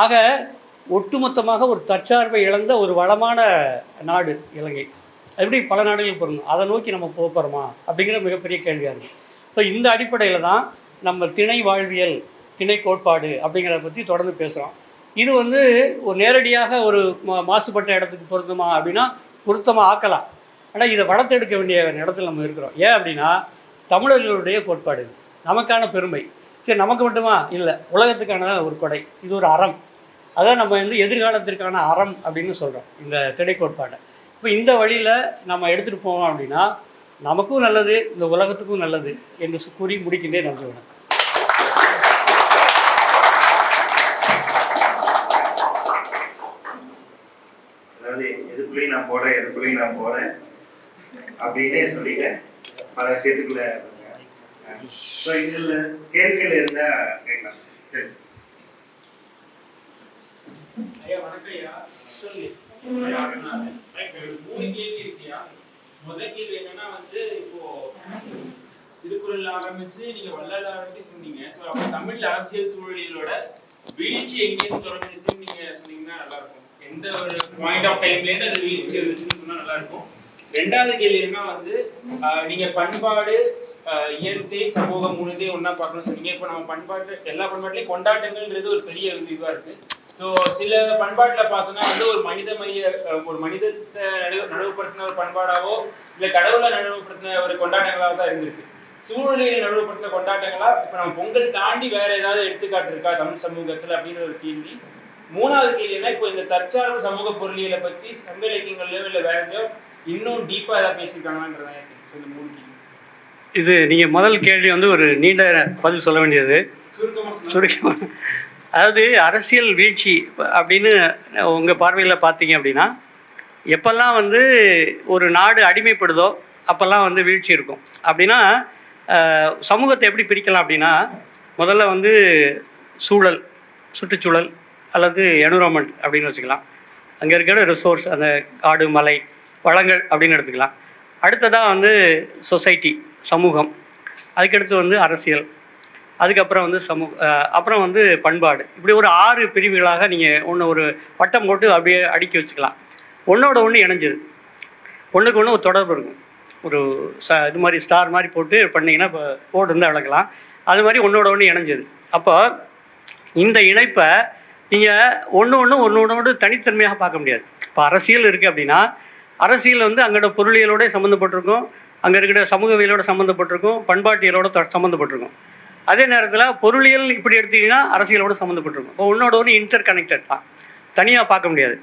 ஆக ஒட்டுமொத்தமாக ஒரு தற்சார்பை இழந்த ஒரு வளமான நாடு இலங்கை. எப்படி பல நாடுகளுக்கு போகணும், அதை நோக்கி நம்ம போகிறோமா அப்படிங்கிற மிகப்பெரிய கேள்வியாக இருக்குது. இப்போ இந்த அடிப்படையில் தான் நம்ம திணை வாழ்வியல், திணை கோட்பாடு அப்படிங்கிறத பற்றி தொடர்ந்து பேசுகிறோம். இது வந்து ஒரு நேரடியாக ஒரு மாசுபட்ட இடத்துக்கு பொருத்தமா அப்படின்னா பொருத்தமாக ஆக்கலாம். ஆனால் இதை வளர்த்தெடுக்க வேண்டிய இடத்துல நம்ம இருக்கிறோம். ஏன் அப்படின்னா, தமிழர்களுடைய கோட்பாடு இது, நமக்கான பெருமை. சரி, நமக்கு மட்டுமா இல்லை, உலகத்துக்கான ஒரு கொடை, இது ஒரு அறம். அதான் நம்ம வந்து எதிர்காலத்திற்கான அறம் அப்படின்னு சொல்கிறோம் இந்த திணை கோட்பாட்டை. இப்போ இந்த வழியில் நம்ம எடுத்துகிட்டு போவோம் அப்படின்னா நமக்கும் நல்லது, இந்த உலகத்துக்கும் நல்லது என்று கூறி முடிக்கின்றே. நன்றி, வணக்கம். அதாவது எதுக்குள்ளேயும் நான் போல எதுக்குள்ளேயும் நான் போறேன் அப்படின்னு சொல்லிட்டு பல விஷயத்துக்குள்ள இதுல கேள்விகள் இருந்தா கேட்கலாம். ஐயா வணக்கம் ஐயா. சொல்லு. 3 கேள்வி இருக்கியா. முதல் கேள்வி என்னன்னா இப்போ திருக்குறள் ஆரம்பிச்சு நீங்க வள்ளல் ஆரம்பிச்சு சொன்னீங்க. ஸோ அப்போ தமிழ் அரசியல் சூழலியலோட வீழ்ச்சி எங்கேருந்து தொடங்குச்சுன்னு நீங்க சொன்னீங்கன்னா நல்லா இருக்கும். எந்த ஒரு பாயிண்ட் ஆஃப் டைம்லேருந்து அது வீழ்ச்சி இருந்துச்சுன்னு சொன்னா நல்லா இருக்கும். ரெண்டாவது கேள்வி என்ன நீங்க பண்பாடு, இயற்கை, சமூகம் 3 ஒன்னா பார்க்கணும்னு சொன்னீங்க. இப்போ நம்ம பண்பாட்டு எல்லா பண்பாட்டிலையும் கொண்டாட்டங்கள்ன்றது ஒரு பெரிய இதுவா இருக்கு. ஸோ சில பண்பாட்டில் பார்த்தோன்னா ஒரு ஒரு மனிதத்தை நடுவுபடுத்தின ஒரு பண்பாடாவோ இல்லை கடவுளை நடுவுபடுத்தின ஒரு கொண்டாட்டங்களாக தான் இருந்திருக்கு. சூழலியலை நடுவுபடுத்தின கொண்டாட்டங்களா இப்போ நம்ம பொங்கல் தாண்டி வேற ஏதாவது எடுத்துக்காட்டு இருக்கா தமிழ் சமூகத்தில் அப்படின்ற ஒரு கேள்வி. மூணாவது கேள்வி என்ன, இப்போ இந்த தற்சார்பு சமூக பொருளியலை பற்றி சங்க இலக்கியங்கள்லையோ இல்லை வேற எதையோ இன்னும் டீப்பாக ஏதாவது பேசியிருக்காங்கன்றதான் இந்த 3 கேள்வி. இது நீங்கள் முதல் கேள்வி ஒரு நீண்ட பதில் சொல்ல வேண்டியது. சுருக்கமாக அதாவது அரசியல் வீழ்ச்சி அப்படின்னு உங்கள் பார்வையில் பார்த்தீங்க அப்படின்னா, எப்பெல்லாம் ஒரு நாடு அடிமைப்படுதோ அப்போல்லாம் வீழ்ச்சி இருக்கும். அப்படின்னா சமூகத்தை எப்படி பிரிக்கலாம் அப்படின்னா, முதல்ல சூழல், சுற்றுச்சூழல் அல்லது என்விரான்மெண்ட் அப்படின்னு வச்சுக்கலாம். அங்கே இருக்கிற ரிசோர்ஸ், அந்த காடு மலை வளங்கள் அப்படின்னு எடுத்துக்கலாம். அடுத்ததாக சொசைட்டி, சமூகம், அதுக்கடுத்து அரசியல், அதுக்கப்புறம் அப்புறம் பண்பாடு. இப்படி ஒரு 6 பிரிவுகளாக நீங்கள் ஒரு வட்டம் போட்டு அப்படியே அடுக்கி வச்சுக்கலாம். ஒன்றோட ஒன்று இணைஞ்சது, ஒன்றுக்கு ஒன்று ஒரு தொடர்பு இருக்கும். ஒரு இது மாதிரி ஸ்டார் மாதிரி போட்டு பண்ணிங்கன்னா இப்போ போட்டு அளக்கலாம். அது மாதிரி ஒன்றோட ஒன்று இணைஞ்சது. அப்போ இந்த இணைப்பை நீங்கள் ஒன்றோடு தனித்தன்மையாக பார்க்க முடியாது. இப்போ அரசியல் இருக்குது அப்படின்னா, அரசியல் அங்கோட பொருளியலோட சம்மந்தப்பட்டிருக்கும், அங்கே இருக்கிற சமூகவியலோட சம்மந்தப்பட்டிருக்கும், பண்பாட்டியலோட சம்மந்தப்பட்டிருக்கும். அதே நேரத்தில் பொருளியல் இப்படி எடுத்திங்கன்னா அரசியலோடு சம்மந்தப்பட்டிருக்கும். இப்போ ஒன்றோட ஒன்று இன்டர் கனெக்டட் தான், தனியாக பார்க்க முடியாது.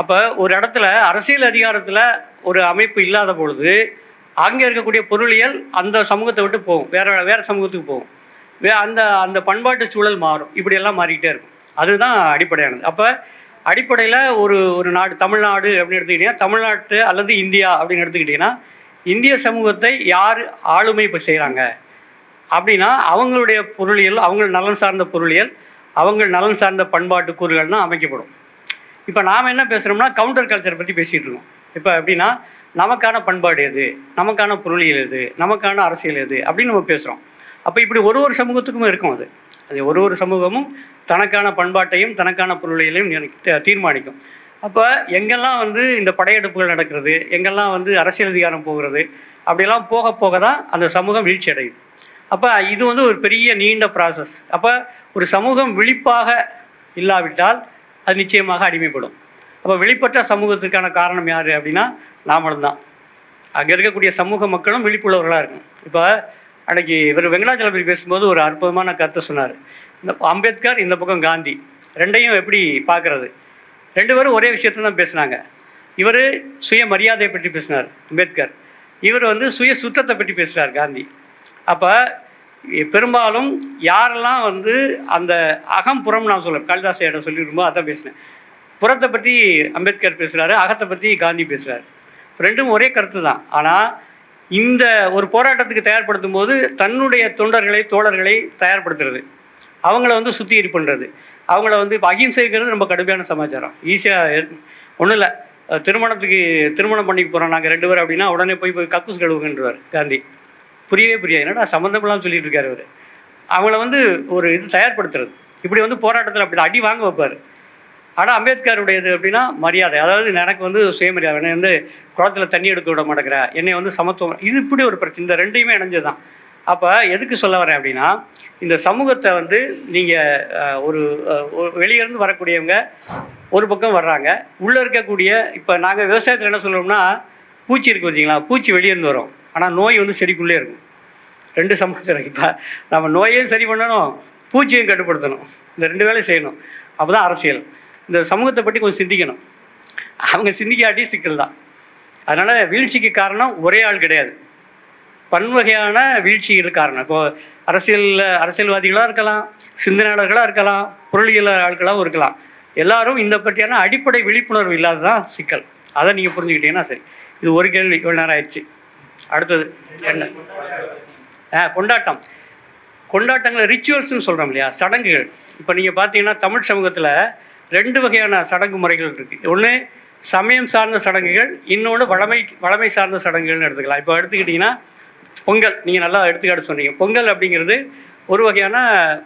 அப்போ ஒரு இடத்துல அரசியல் அதிகாரத்தில் ஒரு அமைப்பு இல்லாத பொழுது அங்கே இருக்கக்கூடிய பொருளியல் அந்த சமூகத்தை விட்டு போகும், வேறு சமூகத்துக்கு போகும். அந்த பண்பாட்டு சூழல் மாறும். இப்படியெல்லாம் மாறிக்கிட்டே இருக்கும். அதுதான் அடிப்படையானது. அப்போ அடிப்படையில் ஒரு நாடு, தமிழ்நாடு அப்படின்னு எடுத்துக்கிட்டிங்கன்னா, தமிழ்நாட்டு அல்லது இந்தியா அப்படின்னு எடுத்துக்கிட்டிங்கன்னா, இந்திய சமூகத்தை யார் ஆளுமை இப்போ செய்கிறாங்க அப்படின்னா, அவங்களுடைய பொருளியல், அவங்க நலன் சார்ந்த பொருளியல், அவங்க நலன் சார்ந்த பண்பாட்டு கூறுகள் தான் அமைக்கப்படும். இப்போ நாம் என்ன பேசுகிறோம்னா, கவுண்டர் கல்ச்சரை பற்றி பேசிகிட்டு இருக்கோம். இப்போ எப்படின்னா, நமக்கான பண்பாடு எது, நமக்கான பொருளியல் எது, நமக்கான அரசியல் எது அப்படின்னு நம்ம பேசுகிறோம். அப்போ இப்படி ஒரு சமூகத்துக்கும் இருக்கும். அது ஒரு சமூகமும் தனக்கான பண்பாட்டையும் தனக்கான பொருளியலையும் தீர்மானிக்கும். அப்போ எங்கெல்லாம் இந்த படையெடுப்புகள் நடக்கிறது, எங்கெல்லாம் அரசியல் அதிகாரம் போகிறது, அப்படியெல்லாம் போக போக தான் அந்த சமூகம் வீழ்ச்சி அடையுது. அப்போ இது ஒரு பெரிய நீண்ட ப்ராசஸ். அப்போ ஒரு சமூகம் விழிப்பாக இல்லாவிட்டால் அது நிச்சயமாக அடிமைப்படும். அப்போ வெளிப்பட்ட சமூகத்துக்கான காரணம் யார் அப்படின்னா நாமளும் தான். அங்கே இருக்கக்கூடிய சமூக மக்களும் விழிப்புள்ளவர்களாக இருக்கும். இப்போ அன்றைக்கி இவர் வெங்கடாச்சலபதி பேசும்போது ஒரு அற்புதமான கருத்தை சொன்னார். இந்த அம்பேத்கர், இந்த பக்கம் காந்தி, ரெண்டையும் எப்படி பார்க்குறது? 2 பேரும் ஒரே விஷயத்தை தான் பேசுனாங்க. இவர் சுயமரியாதையை பற்றி பேசினார் அம்பேத்கர், இவர் சுய சுத்தத்தை பற்றி பேசுகிறார் காந்தி. அப்போ பெரும்பாலும் யாரெல்லாம் அந்த அகம்புறம், நான் சொல்ல காளிதாசையிடம் சொல்லியிருக்கும்போது அதான் பேசினேன். புறத்தை பற்றி அம்பேத்கர் பேசுகிறாரு, அகத்தை பற்றி காந்தி பேசுகிறார். 2ம் ஒரே கருத்து தான். ஆனால் இந்த ஒரு போராட்டத்துக்கு தயார்படுத்தும் போது தன்னுடைய தொண்டர்களை, தோழர்களை தயார்படுத்துறது, அவங்கள சுத்திகரிப்பு பண்ணுறது, அவங்கள இப்போ அகிம்சைங்கிறது ரொம்ப கடுமையான சமாச்சாரம். ஈஸியாக ஒன்றும் இல்லை, திருமணம் பண்ணிக்க போகிறோம் நாங்கள் 2 பேர் அப்படின்னா உடனே போய் கக்கூஸ் கழுவுங்கன்றவார் காந்தி. புரியவே புரியாது, என்னடா சம்மந்தமெல்லாம் சொல்லிட்டு இருக்காரு அவர். அவங்கள ஒரு இது தயார்படுத்துறது. இப்படி போராட்டத்தில் அப்படி அடி வாங்க வைப்பார். ஆனால் அம்பேத்கருடையது அப்படின்னா மரியாதை, அதாவது எனக்கு சுயமரியாதை, என்னை குளத்தில் தண்ணி எடுக்க விட மாட்டேங்கிற, என்னை சமத்துவம், இது இப்படி ஒரு பிரச்சனை. இந்த 2யுமே இணைஞ்சது தான். அப்போ எதுக்கு சொல்ல வரேன் அப்படின்னா, இந்த சமூகத்தை நீங்கள் ஒரு வெளியிலேருந்து வரக்கூடியவங்க ஒரு பக்கம் வர்றாங்க, உள்ளே இருக்கக்கூடிய, இப்போ நாங்கள் விவசாயத்தில் என்ன சொல்கிறோம்னா, பூச்சி இருக்குது பார்த்தீங்களா, பூச்சி வெளியேருந்து வரும், ஆனால் நோய் செடிக்குள்ளே இருக்கும். 2 சமாச்சாரம். இப்போ நம்ம நோயையும் சரி பண்ணணும், பூச்சியையும் கட்டுப்படுத்தணும், இந்த 2 வேலையும் செய்யணும். அப்போ தான் அரசியல். இந்த சமூகத்தை பற்றி கொஞ்சம் சிந்திக்கணும். அவங்க சிந்திக்காட்டி சிக்கல் தான். அதனால் வீழ்ச்சிக்கு காரணம் ஒரே ஆள் கிடையாது, பன்வகையான வீழ்ச்சிகள் காரணம். இப்போது அரசியல்வாதிகளாக இருக்கலாம், சிந்தனையாளர்களாக இருக்கலாம், பொருளியல் ஆட்களாகவும் இருக்கலாம். எல்லாரும் இந்த பற்றியான அடிப்படை விழிப்புணர்வு இல்லாததான் சிக்கல். அதை நீங்கள் புரிஞ்சுக்கிட்டீங்கன்னா சரி. இது ஒரு கேள்வி, இவ்வளோ நேரம் ஆயிடுச்சு. அடுத்தது என்ன? கொண்டாட்டங்கள் ரிச்சுவல்ஸ்னு சொல்கிறோம் இல்லையா, சடங்குகள். இப்போ நீங்கள் பார்த்தீங்கன்னா தமிழ் சமூகத்தில் 2 வகையான சடங்கு முறைகள் இருக்குது. ஒன்று சமயம் சார்ந்த சடங்குகள், இன்னொன்று வளமை சார்ந்த சடங்குகள்னு எடுத்துக்கலாம். இப்போ எடுத்துக்கிட்டிங்கன்னா பொங்கல், நீங்கள் நல்லா எடுத்துக்காட்டு சொன்னீங்க. பொங்கல் அப்படிங்கிறது ஒரு வகையான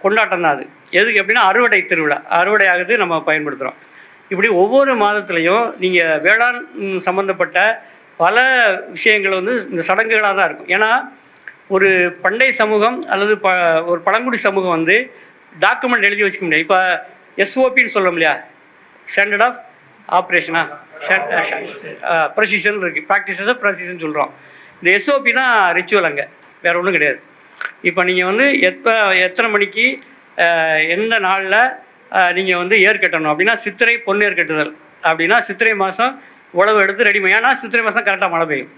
கொண்டாட்டம் தான். அது எதுக்கு அப்படின்னா அறுவடை திருவிழா, அறுவடை ஆகுது நம்ம பயன்படுத்துகிறோம். இப்படி ஒவ்வொரு மாதத்துலேயும் நீங்கள் வேளாண் சம்மந்தப்பட்ட பல விஷயங்கள் வந்து இந்த சடங்குகளாக தான் இருக்கும். ஏன்னா ஒரு பண்டைய சமூகம் அல்லது ஒரு பழங்குடி சமூகம் வந்து டாக்குமெண்ட் எழுதி வச்சுக்க முடியாது. இப்போ எஸ்ஓபின்னு சொல்கிறோம் இல்லையா, ஸ்டாண்டர்ட் ஆஃப் ஆப்ரேஷனா, ப்ரொசீஜர் இருக்குது, ப்ராக்டிசஸ் ஆஃப் ப்ரொசீஜர்னு சொல்கிறோம். இந்த எஸ்ஓபி தான் ரிச்சுவல், அங்கே வேறு ஒன்றும் கிடையாது. இப்போ நீங்கள் வந்து எத்தனை மணிக்கு எந்த நாளில் நீங்கள் வந்து ஏர் கட்டணும் அப்படின்னா சித்திரை பொன்னேர் கட்டுதல் அப்படின்னா சித்திரை மாதம் உழவு எடுத்து ரெடி பண்ணி, ஏன்னா சித்திரை மாதம் கரெக்டாக மழை பெய்யும்.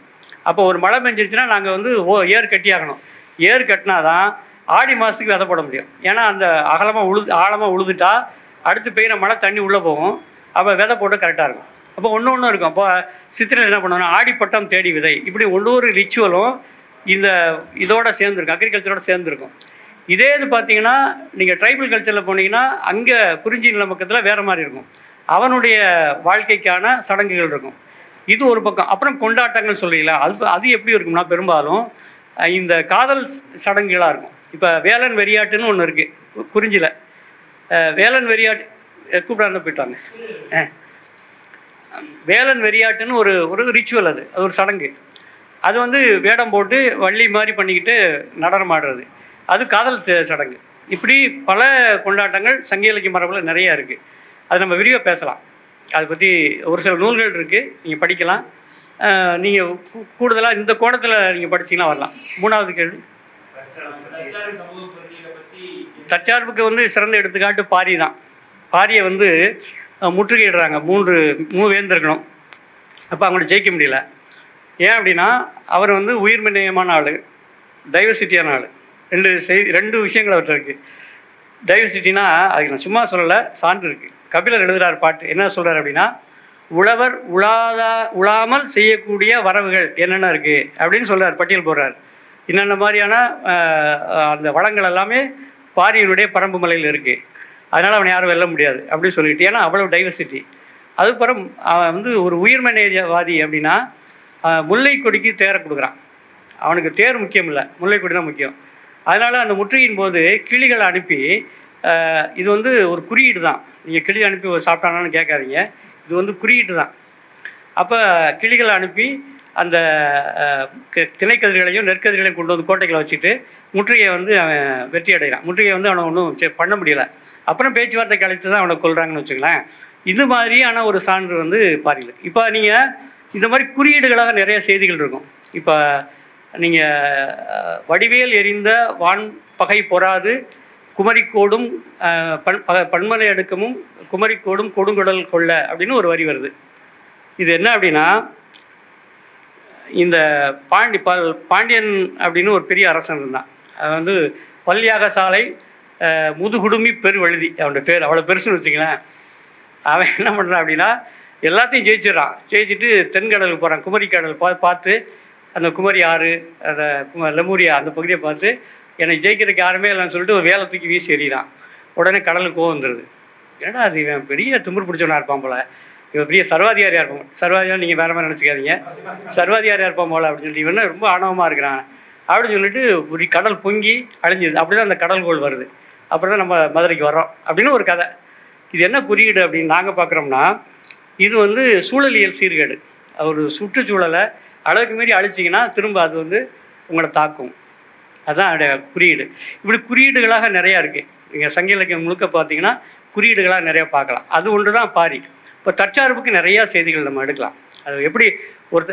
அப்போ ஒரு மழை பெஞ்சிருச்சுன்னா நாங்கள் வந்து ஏர் கட்டி ஆகணும். ஏர் கட்டினா தான் ஆடி மாதத்துக்கு விதை போட முடியும். ஏன்னா அந்த ஆழமாக உழுதுட்டா அடுத்து பெய்கிற மழை தண்ணி உள்ளே போகும், அப்போ விதை போட்டு கரெக்டாக இருக்கும். அப்போ ஒன்று இருக்கும். அப்போ சித்திரையில் என்ன பண்ணணும், ஆடிப்பட்டம் தேடி விதை, இப்படி ஒவ்வொரு ரிச்சுவலும் இதோட சேர்ந்துருக்கும், அக்ரிகல்ச்சரோட சேர்ந்துருக்கும். இதே இது பார்த்தீங்கன்னா நீங்கள் ட்ரைபல் கல்ச்சரில் போனீங்கன்னா அங்கே குறிஞ்சி நிலப்பக்கத்தில் வேறு மாதிரி இருக்கும், அவனுடைய வாழ்க்கைக்கான சடங்குகள் இருக்கும். இது ஒரு பக்கம். அப்புறம் கொண்டாட்டங்கள் சொல்கிறீங்களா, அது எப்படி இருக்கும்னா பெரும்பாலும் இந்த காதல் சடங்குகளாக இருக்கும். இப்போ வேலன் வெறியாட்டுன்னு ஒன்று இருக்குது குறிஞ்சியில். வேலன் வெறியாட்டு கூப்பிடாந்து போயிட்டாங்க. வேலன் வெறியாட்டுன்னு ஒரு ரிச்சுவல், அது ஒரு சடங்கு. அது வந்து வேடம் போட்டு வள்ளி மாதிரி பண்ணிக்கிட்டு நடனம் ஆடுறது, அது காதல் சடங்கு. இப்படி பல கொண்டாட்டங்கள் சங்க இலக்கிய மரபில் நிறையா இருக்குது. அது நம்ம விரிவாக பேசலாம். அதை பற்றி ஒரு சில நூல்கள் இருக்குது, நீங்கள் படிக்கலாம். நீங்கள் கூடுதலாக இந்த கோணத்தில் நீங்கள் படிச்சிங்கன்னா வரலாம். 3வது கேள்வி, தற்சார்புக்கு வந்து சிறந்த எடுத்துக்காட்டு பாரி தான். பாரியை வந்து முற்றுகையிடுறாங்க, 3 வேந்திருக்கணும். அப்போ அவங்கள்ட்ட ஜெயிக்க முடியல. ஏன் அப்படின்னா அவர் வந்து உயிர்மநியமான ஆள், டைவர்சிட்டியான ஆள். 2 விஷயங்கள் அவர்கிட்ட இருக்குது. டைவர்சிட்டினா அதுக்கு நான் சும்மா சொல்லலை, சான்று இருக்குது. கபிலர் எழுதுகிறார் பாட்டு, என்ன சொல்கிறார் அப்படின்னா, உழவர் உழாமல் செய்யக்கூடிய வரவுகள் என்னென்ன இருக்குது அப்படின்னு சொல்கிறார், பட்டியல் போடுறார். என்னென்ன மாதிரியான அந்த வளங்கள் எல்லாமே பாரியினுடைய பரம்பு மலையில் இருக்குது, அதனால் அவனை யாரும் வெல்ல முடியாது அப்படின்னு சொல்லிட்டு. ஏன்னா அவ்வளோ டைவர்சிட்டி. அதுக்கப்புறம் அவன் வந்து ஒரு உயிர்மனைவாதி அப்படின்னா முல்லை கொடிக்கு தேரை கொடுக்குறான். அவனுக்கு தேர் முக்கியம் இல்லை, முல்லை கொடி தான் முக்கியம். அதனால் அந்த முற்றுகையின் போது கிளிகளை அனுப்பி, இது வந்து ஒரு குறியீடு தான், நீங்கள் கிளி அனுப்பி சாப்பிட்டானான்னு கேட்காதீங்க, இது வந்து குறியீட்டு தான். அப்போ கிளிகளை அனுப்பி அந்த திணைக்கதிர்களையும் நெற்கதிர்களையும் கொண்டு வந்து கோட்டைகளை வச்சுட்டு முற்றுகையை வந்து அவன் வெற்றி அடைகிறான். முற்றுகையை வந்து அவனை ஒன்றும் பண்ண முடியலை. அப்புறம் பேச்சுவார்த்தை கழித்து தான் அவனை கொள்கிறாங்கன்னு வச்சுங்களேன். இது மாதிரியான ஒரு சான்று வந்து பாருங்கள். இப்போ நீங்கள் இந்த மாதிரி குறியீடுகளாக நிறைய செய்திகள் இருக்கும். இப்போ நீங்கள் வடிவேல் எறிந்த வான் பகை பொறாது குமரிக்கோடும் பன்மலை அடுக்கமும் குமரிக்கோடும் கொடுங்கடல் கொள்ள அப்படின்னு ஒரு வரி வருது. இது என்ன அப்படின்னா, இந்த பாண்டியன் அப்படின்னு ஒரு பெரிய அரசன் இருந்தான். அது வந்து பல்யாக சாலை முதுகுடுமி பெருவழுதி, அவனோட பேர் அவ்வளோ பெருசுன்னு வச்சுங்களேன். அவன் என்ன பண்ணுறான் அப்படின்னா எல்லாத்தையும் ஜெயிச்சிடறான். ஜெயிச்சுட்டு தென்கடலுக்கு போகிறான், குமரிக்கடல் பார்த்து அந்த குமரி ஆறு, அந்த லெமூரியா அந்த பகுதியை பார்த்து என்னை ஜெயிக்கிறதுக்கு யாருமே இல்லைன்னு சொல்லிட்டு ஒரு வேலை தூக்கி வீசி எறிகிறான். உடனே கடலுக்கு கோவம் வந்துடுது. ஏன்னா அது இவன் பெரிய திமிர் பிடிச்சவனாக இருப்பான் போல், இவன் பெரிய சர்வாதிகாரியாக இருப்பான். சர்வாதிகாரி நீங்கள் வேறு மாதிரி நினச்சிக்காதீங்க, சர்வாதிகாரியாக இருப்பான் போல் அப்படின்னு சொல்லிட்டு, இவன் ரொம்ப ஆணவமாக இருக்கிறான் அப்படின்னு சொல்லிட்டு ஒரு கடல் பொங்கி அழிஞ்சுது. அப்படி தான் அந்த கடல் கோள் வருது. அப்புறம் தான் நம்ம மதுரைக்கு வர்றோம் அப்படின்னு ஒரு கதை. இது என்ன குறியீடு அப்படின்னு நாங்கள் பார்க்குறோம்னா, இது வந்து சூழலியல் சீர்கேடு. ஒரு சுற்றுச்சூழலை அளவுக்கு மீறி அழிச்சிங்கன்னா திரும்ப அது வந்து உங்களை தாக்கும். அதுதான் அதோடைய குறியீடு. இப்படி குறியீடுகளாக நிறையா இருக்குது. நீங்கள் சங்க இலக்கியம் முழுக்க பார்த்தீங்கன்னா குறியீடுகளாக நிறையா பார்க்கலாம். அது ஒன்று தான் பாரி. இப்போ தற்சார்புக்கு நிறையா செய்திகள் நம்ம எடுக்கலாம். அது எப்படி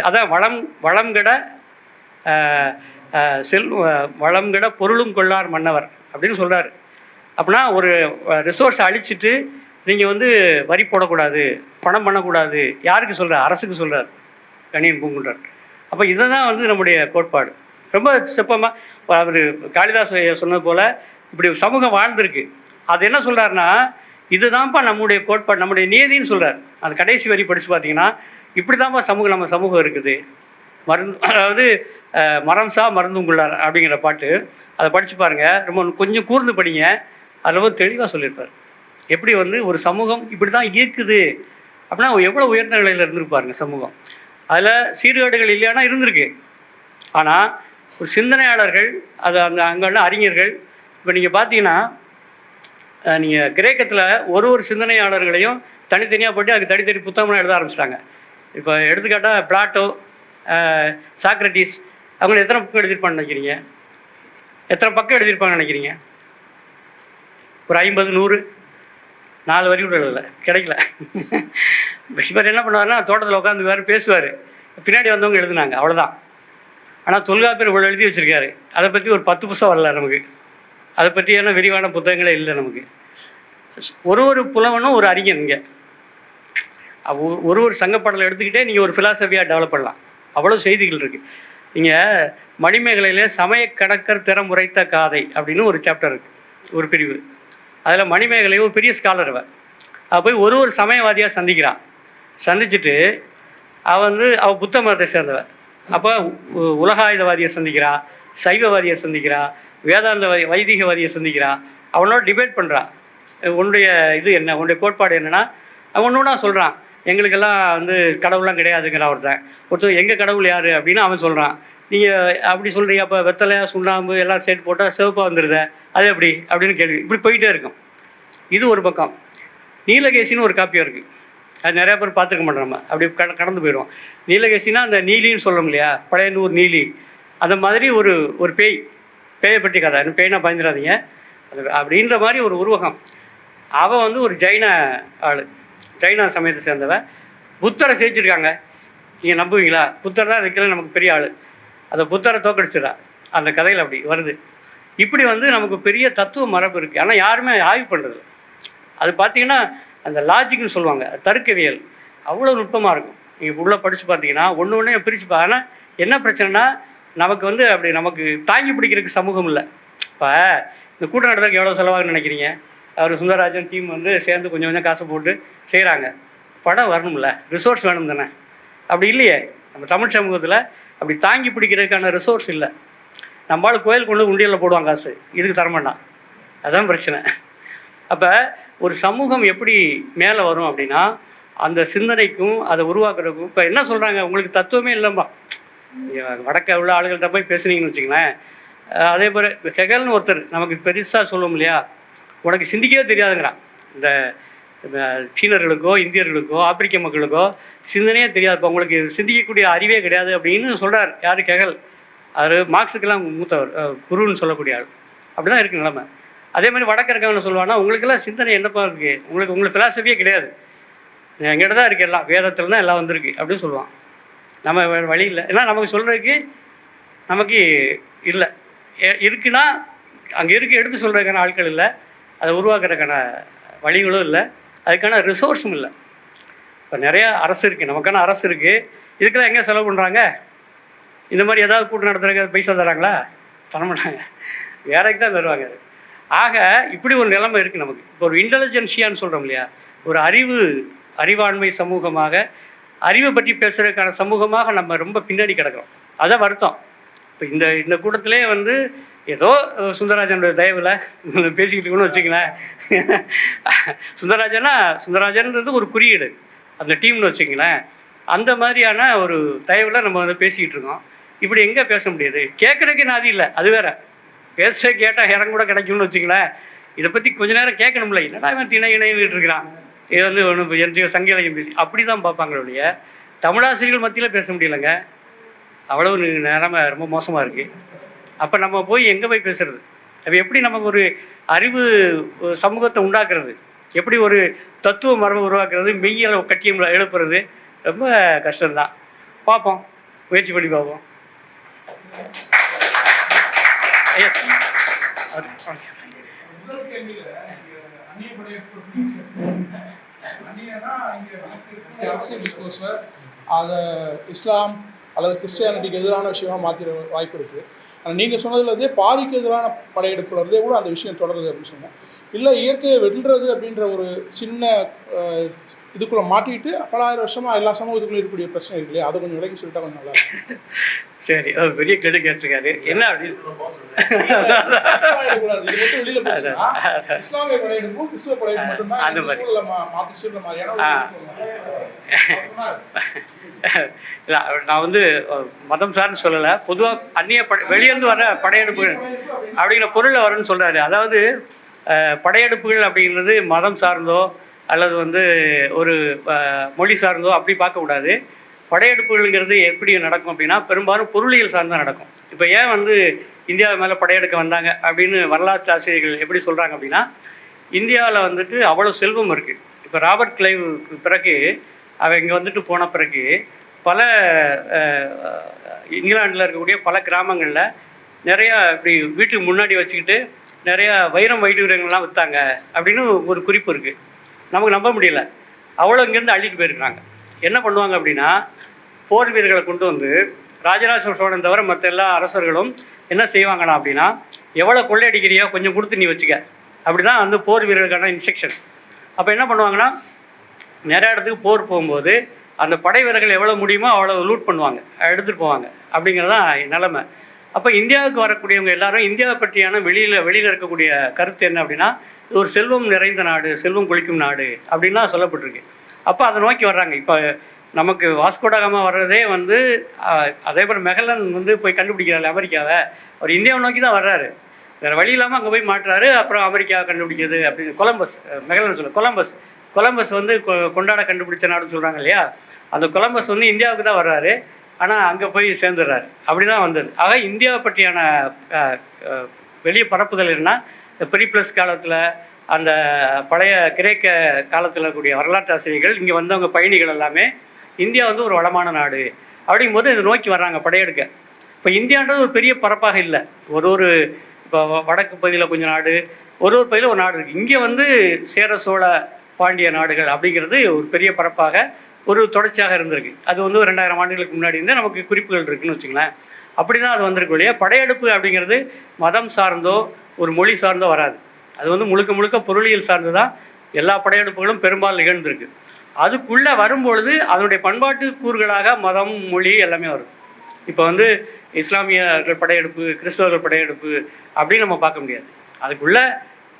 அதான் வளம்கட வளம்கட பொருளும் கொள்ளார் மன்னவர் அப்படின்னு சொல்கிறார். அப்படின்னா ஒரு ரிசோர்ஸை அழிச்சிட்டு நீங்கள் வந்து வரி போடக்கூடாது, பணம் பண்ணக்கூடாது. யாருக்கு சொல்கிறார்? அரசுக்கு சொல்கிறார் கணியன் பூங்குன்றார். அப்போ இதை தான் வந்து நம்முடைய கோட்பாடு. ரொம்ப சிற்பமாக அவர் காளிதாஸ் சொன்னது போல் இப்படி சமூகம் வாழ்ந்திருக்கு. அது என்ன சொல்கிறாருன்னா, இதுதான்ப்பா நம்முடைய கோட்பாடு, நம்முடைய நியதின்னு சொல்கிறார். அது கடைசி வரி படித்து பார்த்தீங்கன்னா, இப்படி தான்ப்பா நம்ம சமூகம் இருக்குது. அதாவது மரம் சா மருந்துங்குள்ளார் அப்படிங்கிற பாட்டு, அதை படித்து பாருங்கள். ரொம்ப கொஞ்சம் கூர்ந்து படிங்க. அதில் ரொம்ப தெளிவாக சொல்லியிருப்பார். எப்படி வந்து ஒரு சமூகம் இப்படி தான் இருக்குது அப்படின்னா எவ்வளோ உயர்ந்த நிலையில் இருந்திருப்பாருங்க சமூகம். அதில் சீர்கேடுகள் இல்லையானா இருந்திருக்கு. ஆனால் ஒரு சிந்தனையாளர்கள், அது அங்கே உள்ள அறிஞர்கள், இப்போ நீங்கள் பார்த்தீங்கன்னா நீங்கள் கிரேக்கத்தில் ஒரு சிந்தனையாளர்களையும் தனித்தனியாக போட்டு அதுக்கு தனித்தனி புத்தகம்லாம் எழுத ஆரம்பிச்சிட்டாங்க. இப்போ எடுத்துக்காட்டால் பிளாட்டோ, சாக்ரட்டிஸ், அவங்கள எத்தனை புக்கு எழுதியிருப்பான்னு நினைக்கிறீங்க? எத்தனை பக்கம் எழுதியிருப்பாங்கன்னு நினைக்கிறீங்க? ஒரு 50, 100, 4 வரி கூட எழுதலை, கிடைக்கல. பஷிபர் என்ன பண்ணுவார்னா தோட்டத்தில் உட்காந்து வேறு பேசுவார், பின்னாடி வந்தவங்க எழுதுனாங்க, அவ்வளோதான். ஆனால் தொல்காப்பியர் இவ்வளோ எழுதி வச்சுருக்காரு. அதை பற்றி ஒரு 10 புத்தகம் வரல நமக்கு. அதை பற்றியான விரிவான புத்தகங்களே இல்லை நமக்கு. ஒரு புலவனும் ஒரு அறிஞர். இங்கே ஒரு சங்கப்பாடலை எடுத்துக்கிட்டே நீங்கள் ஒரு ஃபிலாசபியாக டெவலப் பண்ணலாம். அவ்வளோ செய்திகள் இருக்குது. நீங்கள் மணிமேகலையில் சமய கணக்கர் திறம் உரைத்த காதை அப்படின்னு ஒரு சாப்டர் இருக்குது, ஒரு பிரிவு. அதில் மணிமேகலை ஒரு பெரிய ஸ்காலர். அவள் போய் ஒரு சமயவாதியாக சந்திக்கிறான். சந்திச்சுட்டு அவள் புத்த மதத்தை சேர்ந்தவன். அப்போ உலகாயுதவாதியை சந்திக்கிறா, சைவவாதியை சந்திக்கிறா, வேதாந்தவாதி வைதிகவாதியை சந்திக்கிறா. அவனோட டிபேட் பண்ணுறான். உன்னுடைய இது என்ன, உன்னுடைய கோட்பாடு என்னென்னா, அவன் ஒன்று ஒன்றா சொல்கிறான். எங்களுக்கெல்லாம் கடவுள்லாம் கிடையாதுங்கிற ஒருத்தர் எங்கள் கடவுள் யார் அப்படின்னு அவன் சொல்கிறான். நீங்கள் அப்படி சொல்கிறீங்க, அப்போ வெத்தலையாக சுண்ணாம்பு எல்லாம் சேர்த்து போட்டால் சிவப்பாக வந்துடுத, அது எப்படி அப்படின்னு கேள்வி. இப்படி போயிட்டே இருக்கும். இது ஒரு பக்கம். நீலகேசின்னு ஒரு காப்பியம் இருக்குது. அது நிறையா பேர் பார்த்துருக்க மாட்டோம். நம்ம அப்படி கடந்து போயிடுவோம். நீலகேசினா அந்த நீலின்னு சொல்கிறோம் இல்லையா, பழைய நூறு நீலி. அந்த மாதிரி ஒரு பேயை பற்றி கதை. பேய்னா பயந்துடாதீங்க. அது அப்படின்ற மாதிரி ஒரு உருவகம். அவன் ஒரு ஜைன ஆள், ஜைனா சமயத்தை சேர்ந்தவன். புத்தரை சேர்த்திருக்காங்க. நீங்கள் நம்புவீங்களா? புத்தர் தான் இருக்கிற நமக்கு பெரிய ஆள். அந்த புத்தரை தோக்கடிச்சிடறா. அந்த கதையில் அப்படி வருது. இப்படி நமக்கு பெரிய தத்துவ மரபு இருக்குது. ஆனால் யாருமே ஆய்வு பண்ணுறது. அது பார்த்தீங்கன்னா அந்த லாஜிக்னு சொல்லுவாங்க, தர்க்கவியல் அவ்வளோ நுட்பமாக இருக்கும். நீங்கள் உள்ளே படித்து பார்த்தீங்கன்னா ஒன்று பிரித்து ஆனால் என்ன பிரச்சனைனா நமக்கு அப்படி நமக்கு தாங்கி பிடிக்கிறதுக்கு சமூகம் இல்லை. இப்போ இந்த கூட்டம் நடத்துறதுக்கு எவ்வளோ செலவாகுன்னு நினைக்கிறீங்க? அவர் சுந்தரராஜன் டீம் சேர்ந்து கொஞ்சம் காசை போட்டு செய்கிறாங்க. படம் வரணும்ல, ரிசோர்ஸ் வேணும் தானே? அப்படி இல்லையே. நம்ம தமிழ் சமூகத்தில் அப்படி தாங்கி பிடிக்கிறதுக்கான ரிசோர்ஸ் இல்லை. நம்மளால் கோயில் கொண்டு உண்டியலில் போடுவாங்க காசு, இதுக்கு தரமாட்டான். அதுதான் பிரச்சனை. அப்போ ஒரு சமூகம் எப்படி மேலே வரும் அப்படின்னா அந்த சிந்தனைக்கும் அதை உருவாக்குறதுக்கும். இப்போ என்ன சொல்கிறாங்க, உங்களுக்கு தத்துவமே இல்லைம்பா. வடக்க உள்ள ஆளுகள்கிட்ட போய் பேசுனீங்கன்னு வச்சுங்களேன். அதே போல் ஹெகல்னு ஒருத்தர் நமக்கு பெருசாக சொல்லுவோம் இல்லையா, உனக்கு சிந்திக்கவே தெரியாதுங்கிறான். இந்த சீனர்களுக்கோ இந்தியர்களுக்கோ ஆப்பிரிக்க மக்களுக்கோ சிந்தனையே தெரியாது. இப்போ உங்களுக்கு சிந்திக்கக்கூடிய அறிவே கிடையாது அப்படின்னு சொல்கிறார். யார்? ஹெகல். அவர் மார்க்ஸுக்கெல்லாம் மூத்தவர், குருன்னு சொல்லக்கூடிய ஆள். அப்படி தான் இருக்குது நிலைமை. அதே மாதிரி வடக்க இருக்கவங்க சொல்லுவாங்கன்னா உங்களுக்கெல்லாம் சிந்தனை என்னப்பா இருக்குது, உங்களுக்கு ஃபிலாசபியே கிடையாது, எங்கிட்ட தான் இருக்குது, எல்லாம் வேதத்தில் தான் எல்லாம் வந்திருக்கு அப்படின்னு சொல்லுவான். நம்ம வழி இல்லை. ஏன்னா நமக்கு சொல்கிறதுக்கு நமக்கு இல்லை. இருக்குன்னா அங்கே இருக்க எடுத்து சொல்கிறதுக்கான ஆட்கள் இல்லை, அதை உருவாக்குறதுக்கான வழிகளும் இல்லை, அதுக்கான ரிசோர்ஸும் இல்லை. இப்போ நிறையா அரசு இருக்குது, நமக்கான அரசு இருக்குது. இதுக்கெல்லாம் எங்கே செலவு பண்ணுறாங்க? இந்த மாதிரி ஏதாவது கூட்டம் நடத்துறதுக்கு பைசா தராங்களா? தரமாட்டாங்க, வேறக்கு தான் தருவாங்க. ஆக இப்படி ஒரு நிலைமை இருக்குது நமக்கு. இப்போ ஒரு இன்டெலிஜென்சியான்னு சொல்கிறோம் இல்லையா, ஒரு அறிவாண்மை சமூகமாக, அறிவை பற்றி பேசுகிறதுக்கான சமூகமாக நம்ம ரொம்ப பின்னாடி கிடக்கிறோம். அதான் வருத்தம். இப்போ இந்த கூட்டத்திலே ஏதோ சுந்தரராஜனுடைய தயவில் பேசிக்கிட்டு இருக்கணும்னு வச்சுங்களேன். சுந்தரராஜன்றது ஒரு குறியீடு, அந்த டீம்னு வச்சுங்களேன். அந்த மாதிரியான ஒரு தயவில் நம்ம பேசிக்கிட்டு இருக்கோம். இப்படி எங்கே பேச முடியாது? கேட்குறதுக்கு நாதி இல்லை, அது வேற. பேச கேட்டால் இடம் கூட கிடைக்கும்னு வச்சுங்களேன். இதை பற்றி கொஞ்ச நேரம் கேட்கணும்ல. என்னடா இவன் இணைன்னு இருக்கிறான், இது ஒன்று எந்த சங்க இலக்கியம் பேசி அப்படி தான் பார்ப்பாங்களுடைய. தமிழாசிரியர்கள் மத்தியில் பேச முடியலைங்க. அவ்வளவு நிலைமை ரொம்ப மோசமாக இருக்குது. அப்போ நம்ம போய் எங்கே போய் பேசுறது? அப்போ எப்படி நமக்கு ஒரு அறிவு சமூகத்தை உண்டாக்குறது, எப்படி ஒரு தத்துவ மரபை உருவாக்குறது, மெய்யியலை கட்டியம் எழுப்புறது ரொம்ப கஷ்டம்தான். பார்ப்போம், முயற்சி பண்ணி பார்ப்போம். அதை இஸ்லாம் அல்லது கிறிஸ்டியானிட்டிக்கு எதிரான விஷயமா மாற்றிட வாய்ப்பு இருக்குது. ஆனால் நீங்கள் சொன்னதுலேருந்தே பாரிக்கு எதிரான படையெடுப்புலேருந்தே கூட அந்த விஷயம் தொடருது அப்படின்னு சொன்னோம். இல்லை இயற்கையை வெல்றது அப்படின்ற ஒரு சின்ன இதுக்குள்ளே மாட்டிக்கிட்டு பல ஆயிரம் வருஷமாக எல்லா சமூகத்துக்குள்ளே இருக்கக்கூடிய பிரச்சனை இருக்கு இல்லையா, அதை கொஞ்சம் விலைக்கு சொல்லிட்டா கொஞ்சம் நல்லா இருக்கும். சரி, பெரிய கேள்வி கேட்டிருக்காரு. என்ன அப்படின்னு இது மட்டும் வெளியில போச்சுன்னா இஸ்லாமிய படையெடுப்பும் கிறிஸ்துவ படையெடுப்பு மட்டும்தான் அந்த மாதிரி மாற்றி சொல்ற மாதிரியான இல்லை, நான் வந்து மதம் சார்ந்து சொல்லலை, பொதுவாக அந்நிய வெளியேருந்து வர படையெடுப்புகள் அப்படிங்கிற பொருளில் வரும்னு சொல்கிறாரு. அதாவது படையெடுப்புகள் அப்படிங்கிறது மதம் சார்ந்தோ அல்லது வந்து ஒரு மொழி சார்ந்தோ அப்படி பார்க்கக்கூடாது. படையெடுப்புகள்ங்கிறது எப்படி நடக்கும் அப்படின்னா பெரும்பாலும் பொருளியல் சார்ந்தான் நடக்கும். இப்போ ஏன் வந்து இந்தியா மேலே படையெடுக்க வந்தாங்க அப்படின்னு வரலாற்று ஆசிரியர்கள் எப்படி சொல்கிறாங்க அப்படின்னா, இந்தியாவில் வந்துட்டு அவ்வளோ செல்வம் இருக்குது. இப்போ ராபர்ட் கிளைவ் பிறகு அவன் இங்கே வந்துட்டு போன பிறகு பல இங்கிலாண்டில் இருக்கக்கூடிய பல கிராமங்களில் நிறையா இப்படி வீட்டுக்கு முன்னாடி வச்சுக்கிட்டு நிறையா வைரம் வைடூரியங்கள்லாம் விற்றாங்க அப்படின்னு ஒரு குறிப்பு இருக்குது. நமக்கு நம்ப முடியல. அவ்வளோ இங்கேருந்து அள்ளிட்டு போயிருக்காங்க. என்ன பண்ணுவாங்க அப்படின்னா, போர் வீரர்களை கொண்டு வந்து ராஜராஜ சோழன் தவிர மற்ற எல்லா அரசர்களும் என்ன செய்வாங்கன்னா அப்படின்னா, எவ்வளோ கொள்ளையடிக்கிறியோ கொஞ்சம் கொடுத்து நீ வச்சுக்க, அப்படி தான் வந்து போர் வீரர்களுக்கான இன்ஸ்ட்ரக்ஷன். அப்போ என்ன பண்ணுவாங்கன்னா, நிறைய இடத்துக்கு போர் போகும்போது அந்த படை வீரர்கள் எவ்வளோ முடியுமோ அவ்வளோ லூட் பண்ணுவாங்க, எடுத்துகிட்டு போவாங்க. அப்படிங்கிறதான் நிலைமை. அப்போ இந்தியாவுக்கு வரக்கூடியவங்க எல்லாரும் இந்தியாவை பற்றியான வெளியில் இருக்கக்கூடிய கருத்து என்ன அப்படின்னா, ஒரு செல்வம் நிறைந்த நாடு, செல்வம் கொளிக்கும் நாடு அப்படின்னு தான் சொல்லப்பட்டிருக்கு. அப்போ அதை நோக்கி வர்றாங்க. இப்போ நமக்கு வாஸ்கோடகாமா வர்றதே வந்து அதே போல் மெகலன் வந்து போய் கண்டுபிடிக்கிறாரு அமெரிக்காவை, அவர் இந்தியாவை நோக்கி தான் வர்றாரு, வேறு வழி இல்லாமல் அங்கே போய் மாட்டுறாரு. அப்புறம் அமெரிக்காவை கண்டுபிடிக்கிறது அப்படின்னு மெகலன் கொலம்பஸ் வந்து கொண்டாட கண்டுபிடிச்ச நாடுன்னு சொல்கிறாங்க இல்லையா, அந்த கொலம்பஸ் வந்து இந்தியாவுக்கு தான் வர்றாரு, ஆனால் அங்கே போய் சேர்ந்துடுறாரு. அப்படி தான் வந்தது. ஆக இந்தியாவை பற்றியான வெளியே பரப்புதல் என்னன்னா, இந்த பெரிப்ளஸ் காலத்தில் அந்த பழைய கிரேக்க காலத்தில் கூடிய வரலாற்று ஆசிரியர்கள் இங்கே வந்தவங்க பயணிகள் எல்லாமே இந்தியா வந்து ஒரு வளமான நாடு அப்படிங்கும்போது இதை நோக்கி வர்றாங்க படையெடுக்க. இப்போ இந்தியான்றது ஒரு பெரிய பரப்பாக இல்லை. ஒரு இப்போ வடக்கு பகுதியில் கொஞ்சம் நாடு, ஒரு பகுதியில் ஒரு நாடு இருக்குது. இங்கே வந்து சேர சோழ பாண்டிய நாடுகள் அப்படிங்கிறது ஒரு பெரிய பரப்பாக ஒரு தொடர்ச்சியாக இருந்திருக்கு. அது வந்து 2000 ஆண்டுகளுக்கு முன்னாடி இருந்து நமக்கு குறிப்புகள் இருக்குதுன்னு வச்சுங்களேன். அப்படி தான் அது வந்திருக்கு இல்லையா. படையெடுப்பு அப்படிங்கிறது மதம் சார்ந்தோ ஒரு மொழி சார்ந்தோ வராது. அது வந்து முழுக்க பொருளியல் சார்ந்து தான் எல்லா படையெடுப்புகளும் பெரும்பாலும் நிகழ்ந்திருக்கு. அதுக்குள்ளே வரும்பொழுது அதனுடைய பண்பாட்டு கூறுகளாக மதம், மொழி எல்லாமே வருது. இப்போ வந்து இஸ்லாமியர்கள் படையெடுப்பு, கிறிஸ்தவர்கள் படையெடுப்பு அப்படின்னு நம்ம பார்க்க முடியாது. அதுக்குள்ளே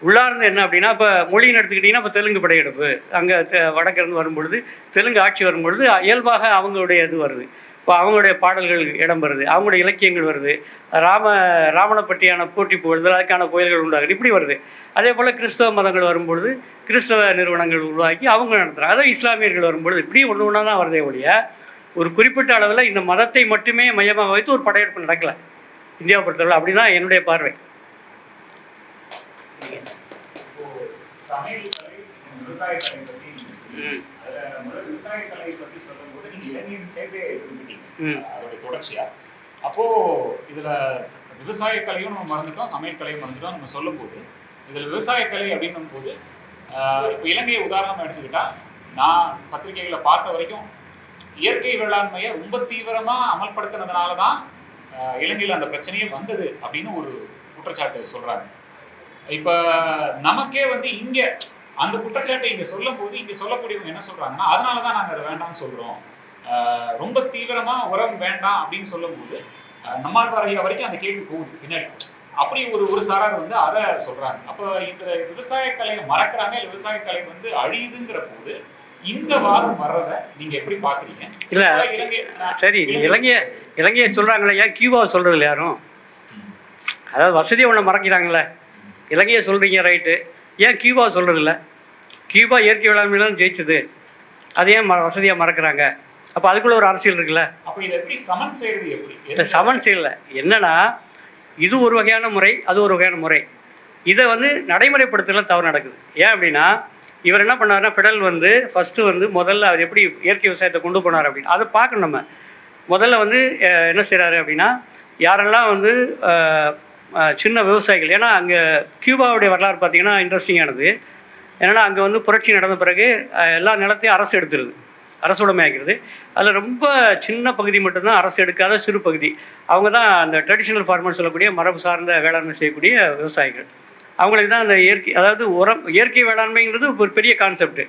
உள்ளார்ந்து என்ன அப்படின்னா, இப்போ மொழின்னு எடுத்துக்கிட்டிங்கன்னா இப்போ தெலுங்கு படையெடுப்பு, அங்கே வடக்கிருந்து வரும்பொழுது தெலுங்கு ஆட்சி வரும்பொழுது இயல்பாக அவங்களுடைய இது வருது. இப்போ அவங்களுடைய பாடல்கள் இடம் வருது, அவங்களுடைய இலக்கியங்கள் வருது, ராமனை பற்றியான போட்டி புகழ்தல், அதுக்கான கோயில்கள் உண்டாகுது, இப்படி வருது. அதே போல் கிறிஸ்தவ மதங்கள் வரும்பொழுது கிறிஸ்தவ நிறுவனங்கள் உருவாக்கி அவங்க நடத்துகிறாங்க. அதாவது இஸ்லாமியர்கள் வரும்பொழுது இப்படி ஒன்று ஒன்றா தான் வருதே ஒழிய ஒரு குறிப்பிட்ட அளவில் இந்த மதத்தை மட்டுமே மையமாக வைத்து ஒரு படையெடுப்பு நடக்கலை இந்தியாவை பொறுத்தவரை. அப்படி தான் என்னுடைய பார்வை. விவசாயக்கலை பற்றி விவசாயக்கலை பற்றி சொல்லும்போது நீங்க இலங்கையின் சேர்த்தே குறிப்பிட்டீங்க அதோடைய தொடர்ச்சியா. அப்போ இதுல விவசாயக்கலையும் நம்ம மறந்துட்டோம், சமையல் கலையும் மறந்துட்டோம். நம்ம சொல்லும் போது இதுல விவசாயக்கலை அப்படின்னும் போது இப்போ இலங்கையை உதாரணமா எடுத்துக்கிட்டா, நான் பத்திரிகைகளை பார்த்த வரைக்கும் இயற்கை வேளாண்மையை ரொம்ப தீவிரமா அமல்படுத்தினதுனால தான் இலங்கையில் அந்த பிரச்சனையே வந்தது அப்படின்னு ஒரு குற்றச்சாட்டு சொல்றாங்க. இப்ப நமக்கே வந்து இங்க அந்த குற்றச்சாட்டை இங்க சொல்லும் போது இங்க சொல்லக்கூடியவங்க என்ன சொல்றாங்கன்னா, அதனாலதான் நாங்க அதை வேண்டாம்னு சொல்றோம், ரொம்ப தீவிரமா உரம் வேண்டாம் அப்படின்னு சொல்லும் போது நம்மாழ்வார் வரைக்கும் அந்த கேள்வி போகுது பின்னாடி. அப்படி ஒரு சாரார் வந்து அதை சொல்றாங்க. அப்ப இந்த விவசாய கலையை மறக்கிறாங்க, இல்ல விவசாய கலை வந்து அழியுதுங்கிற போது இந்த வாதம் வர்றதை நீங்க எப்படி பாக்குறீங்க? இல்ல சரி, இலங்கையை சொல்றாங்களே, ஏன் கியூபாவை சொல்றது இல்லை யாரும்? அதாவது வசதியை ஒன்று மறக்கிறாங்களே. இலங்கையை சொல்றீங்க ரைட்டு, ஏன் கியூபாவை சொல்றது இல்லை? கியூபா இயற்கை வேளாண்மையில ஜெயிச்சது, அது ஏன் வசதியாக மறக்கிறாங்க? அப்போ அதுக்குள்ள ஒரு அரசியல் இருக்குல்ல. அப்போ இதை எப்படி சமன் செய்யறது? எப்படி இல்லை சமன் செய்யல. என்னன்னா, இது ஒரு வகையான முறை, அது ஒரு வகையான முறை. இதை வந்து நடைமுறைப்படுத்தல தவறு நடக்குது. ஏன் அப்படின்னா, இவர் என்ன பண்ணாருன்னா, ஃபெடரல் வந்து ஃபஸ்ட்டு வந்து முதல்ல அவர் எப்படி இயற்கை விவசாயத்தை கொண்டு போனார் அப்படின்னு அதை பார்க்கணும். நம்ம முதல்ல வந்து என்ன செய்கிறாரு அப்படின்னா, யாரெல்லாம் வந்து சின்ன விவசாயிகள், ஏன்னா அங்கே கியூபாவுடைய வரலாறு பார்த்திங்கன்னா இன்ட்ரெஸ்டிங்கானது. ஏன்னா அங்கே வந்து புரட்சி நடந்த பிறகு எல்லா நிலத்தையும் அரசு எடுத்துருது, அரசுடைமையாகிறது. அதில் ரொம்ப சின்ன பகுதி மட்டும்தான் அரசு எடுக்காத சிறு பகுதி. அவங்க தான் அந்த ட்ரெடிஷ்னல் ஃபார்மர்ஸ் சொல்லக்கூடிய மரபு சார்ந்த வேளாண்மை செய்யக்கூடிய விவசாயிகள். அவங்களுக்கு தான் அந்த இயற்கை, அதாவது இயற்கை வேளாண்மைங்கிறது ஒரு பெரிய கான்செப்ட்.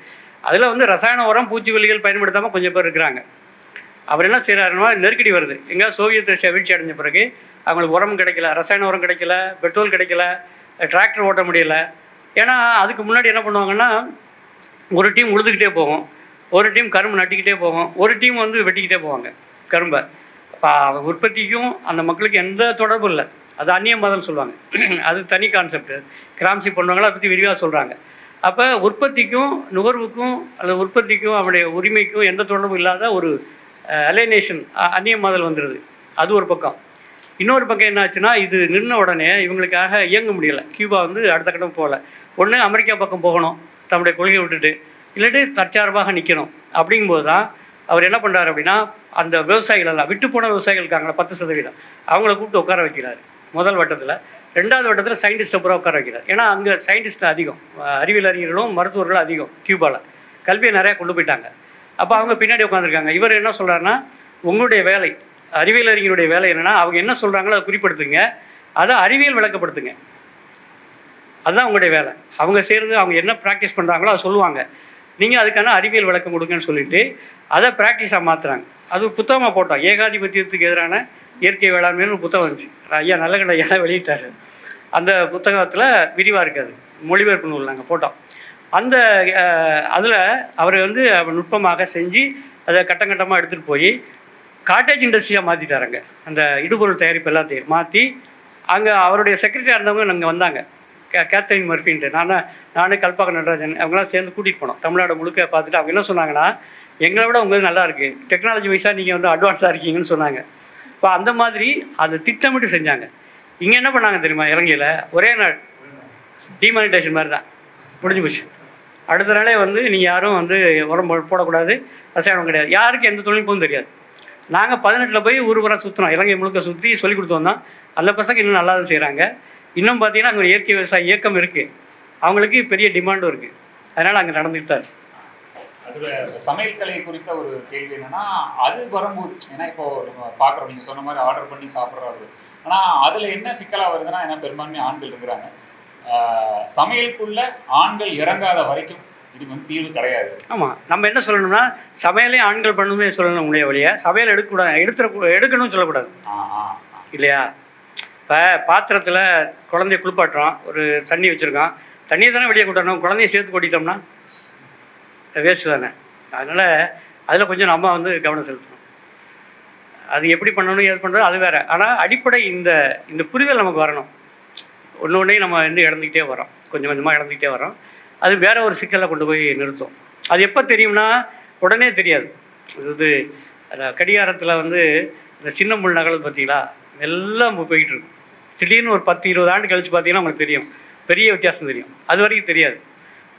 அதில் வந்து ரசாயன உரம் பூச்சிக்கொல்லிகள் பயன்படுத்தாமல் கொஞ்சம் பேர் இருக்கிறாங்க. அவர் என்ன செய்கிறாருன்னா, நெருக்கடி வருது. எங்கே சோவியத் ரஷ்யா வீழ்ச்சி அடைஞ்ச பிறகு அவங்களுக்கு உரம் கிடைக்கல, ரசாயன உரம் கிடைக்கல, பெட்ரோல் கிடைக்கல, டிராக்டர் ஓட்ட முடியலை. ஏன்னா அதுக்கு முன்னாடி என்ன பண்ணுவாங்கன்னா, ஒரு டீம் உழுதுகிட்டே போகும், ஒரு டீம் கரும்பு நட்டிக்கிட்டே போகும், ஒரு டீம் வந்து வெட்டிக்கிட்டே போவாங்க கரும்பை. உற்பத்திக்கும் அந்த மக்களுக்கு எந்த தொடர்பும் இல்லை. அது அந்நிய மதம்னு சொல்லுவாங்க. அது தனி கான்செப்ட். கிராம்சி பண்ணுவாங்களா அதை பற்றி விரிவாக சொல்கிறாங்க. அப்போ உற்பத்திக்கும் நுகர்வுக்கும் அல்லது உற்பத்திக்கும் அவருடைய உரிமைக்கும் எந்த தொடர்பும் இல்லாத ஒரு அலைனேஷன், அந்நிய மதல் வந்துடுது. அது ஒரு பக்கம். இன்னொரு பக்கம் என்ன ஆச்சுன்னா, இது நின்ன உடனே இவங்களுக்காக இயங்க முடியலை. கியூபா வந்து அடுத்த கட்டம் போகல. ஒன்று அமெரிக்கா பக்கம் போகணும் தன்னுடைய கொள்கையை விட்டுட்டு, இல்லாட்டி தற்சார்பாக நிற்கணும். அப்படிங்கும்போது தான் அவர் என்ன பண்ணுறாரு அப்படின்னா, அந்த விவசாயிகள் எல்லாம் விட்டு போன விவசாயிகள் இருக்காங்களா 10%, அவங்கள கூப்பிட்டு உட்கார வைக்கிறாரு முதல் வட்டத்தில். 2வது வட்டத்தில் சயின்டிஸ்ட்டை பூரா உட்கார வைக்கிறார். ஏன்னா அங்கே சயின்டிஸ்ட் அதிகம், அறிவியல் அறிஞர்களும் மருத்துவர்களும் அதிகம். கியூபாவில் கல்வியை நிறையா கொண்டு போயிட்டாங்க. அப்போ அவங்க பின்னாடி உட்காந்துருக்காங்க. இவர் என்ன சொல்கிறாருன்னா, உங்களுடைய வேலை, அறிவியல் அறிஞருடைய வேலை என்னென்னா, அவங்க என்ன சொல்கிறாங்களோ அதை குறிப்பிடுத்துங்க, அதை அறிவியல் விளக்கப்படுத்துங்க. அதுதான் உங்களுடைய வேலை. அவங்க செய்கிறது, அவங்க என்ன ப்ராக்டிஸ் பண்ணுறாங்களோ அதை சொல்லுவாங்க, நீங்கள் அதுக்கான அறிவியல் விளக்கம் கொடுங்கன்னு சொல்லிட்டு அதை ப்ராக்டிஸாக மாற்றுறாங்க. அது புத்தகமாக போட்டோம். ஏகாதிபத்தியத்துக்கு எதிரான இயற்கை வேளாண்மைன்னு ஒரு புத்தகம் இருந்துச்சு. ஐயா நல்லகண்ட ஐயா வெளியிட்டார். அந்த புத்தகத்தில் விரிவாக இருக்காது, மொழிபெயர்ப்பு நூல் நாங்கள் போட்டோம். அந்த அதில் அவர் வந்து நுட்பமாக செஞ்சு அதை கட்டம் கட்டமாக எடுத்துகிட்டு போய் காட்டேஜ் இண்டஸ்ட்ரியாக மாற்றிட்டாருங்க. அந்த இடுபொருள் தயாரிப்பு எல்லாத்தையும் மாற்றி அங்கே அவருடைய செக்ரட்டரியாக இருந்தவங்க நாங்கள் வந்தாங்க, கேத்தரின் மர்ஃபின்ட்டு. நானும் கல்பாக்க நடராஜன் அவங்களாம் சேர்ந்து கூட்டிகிட்டு போனோம். தமிழ்நாடு முழுக்க பார்த்துட்டு அவங்க என்ன சொன்னாங்கன்னா, எங்களை விட உங்களுக்கு நல்லா இருக்குது, டெக்னாலஜி வைஸாக நீங்கள் வந்து அட்வான்ஸாக இருக்கீங்கன்னு சொன்னாங்க. இப்போ அந்த மாதிரி அதை திட்டமிட்டு செஞ்சாங்க. இங்கே என்ன பண்ணாங்க தெரியுமா, இலங்கையில் ஒரே நாள் டிமானிட்டேஷன் மாதிரி தான் முடிஞ்சு போச்சு. அடுத்த நாளே வந்து நீங்கள் யாரும் வந்து உரம் போடக்கூடாது, ரசாயனம் கிடையாது, யாருக்கு எந்த தொழில்நுட்பமும் தெரியாது. நாங்கள் 18 போய் ஊர் பூரா சுற்றுறோம், இலங்கை முழுக்க சுற்றி சொல்லி கொடுத்தோம் தான். அந்த பசங்க இன்னும் நல்லா தான் செய்கிறாங்க. இன்னும் பார்த்தீங்கன்னா அங்கே இயற்கை விவசாய இயக்கம் இருக்குது, அவங்களுக்கு பெரிய டிமாண்டும் இருக்குது. அதனால் அங்கே நடந்துகிட்டு தான் இருக்குது. அதில் சமையல் கலை குறித்த ஒரு கேள்வி என்னென்னா, அது வரும்போது ஏன்னா இப்போது நம்ம பார்க்குறோம், நீங்கள் சொன்ன மாதிரி ஆர்டர் பண்ணி சாப்பிட்றாரு. ஆனால் அதில் என்ன சிக்கலாக வருதுன்னா, ஏன்னா பெரும்பான்மை ஆண்கள் இருக்கிறாங்க, சமையலுக்குள்ள ஆண்கள் இறங்காத வரைக்கும் இதுக்கு வந்து தீர்வு கிடையாது. ஆமாம், நம்ம என்ன சொல்லணும்னா, சமையலே ஆண்கள் பண்ணணுமே சொல்லணும் உடைய வழியை. சமையல் எடுக்கக்கூடாது, எடுக்கணும்னு சொல்லக்கூடாது இல்லையா? இப்போ பாத்திரத்தில் குழந்தைய குளிப்பாட்டுறோம், ஒரு தண்ணி வச்சுருக்கோம், தண்ணியை தானே வெளியே கூட்டணும், குழந்தைய சேர்த்து கூட்டிட்டோம்னா வேஸ்ட்டு தானே. அதனால் அதில் கொஞ்சம் நம்ம வந்து கவனம் செலுத்தணும். அது எப்படி பண்ணணும், ஏது பண்ணுறது அது வேறு. ஆனால் அடிப்படை இந்த புரிதல் நமக்கு வரணும். ஒன்று ஒன்றையும் நம்ம வந்து இழந்துக்கிட்டே வரோம், கொஞ்சம் கொஞ்சமாக இழந்துக்கிட்டே வரோம். அது வேற ஒரு சிக்கலை கொண்டு போய் நிறுத்தும். அது எப்போ தெரியும்னா, உடனே தெரியாது. இது கடிகாரத்தில் வந்து இந்த சின்ன முள் நகல் பார்த்தீங்களா, எல்லாம் போயிட்டுருக்கு. திடீர்னு ஒரு 10-20 ஆண்டு கழித்து பார்த்தீங்கன்னா உங்களுக்கு தெரியும், பெரிய வித்தியாசம் தெரியும். அது வரைக்கும் தெரியாது.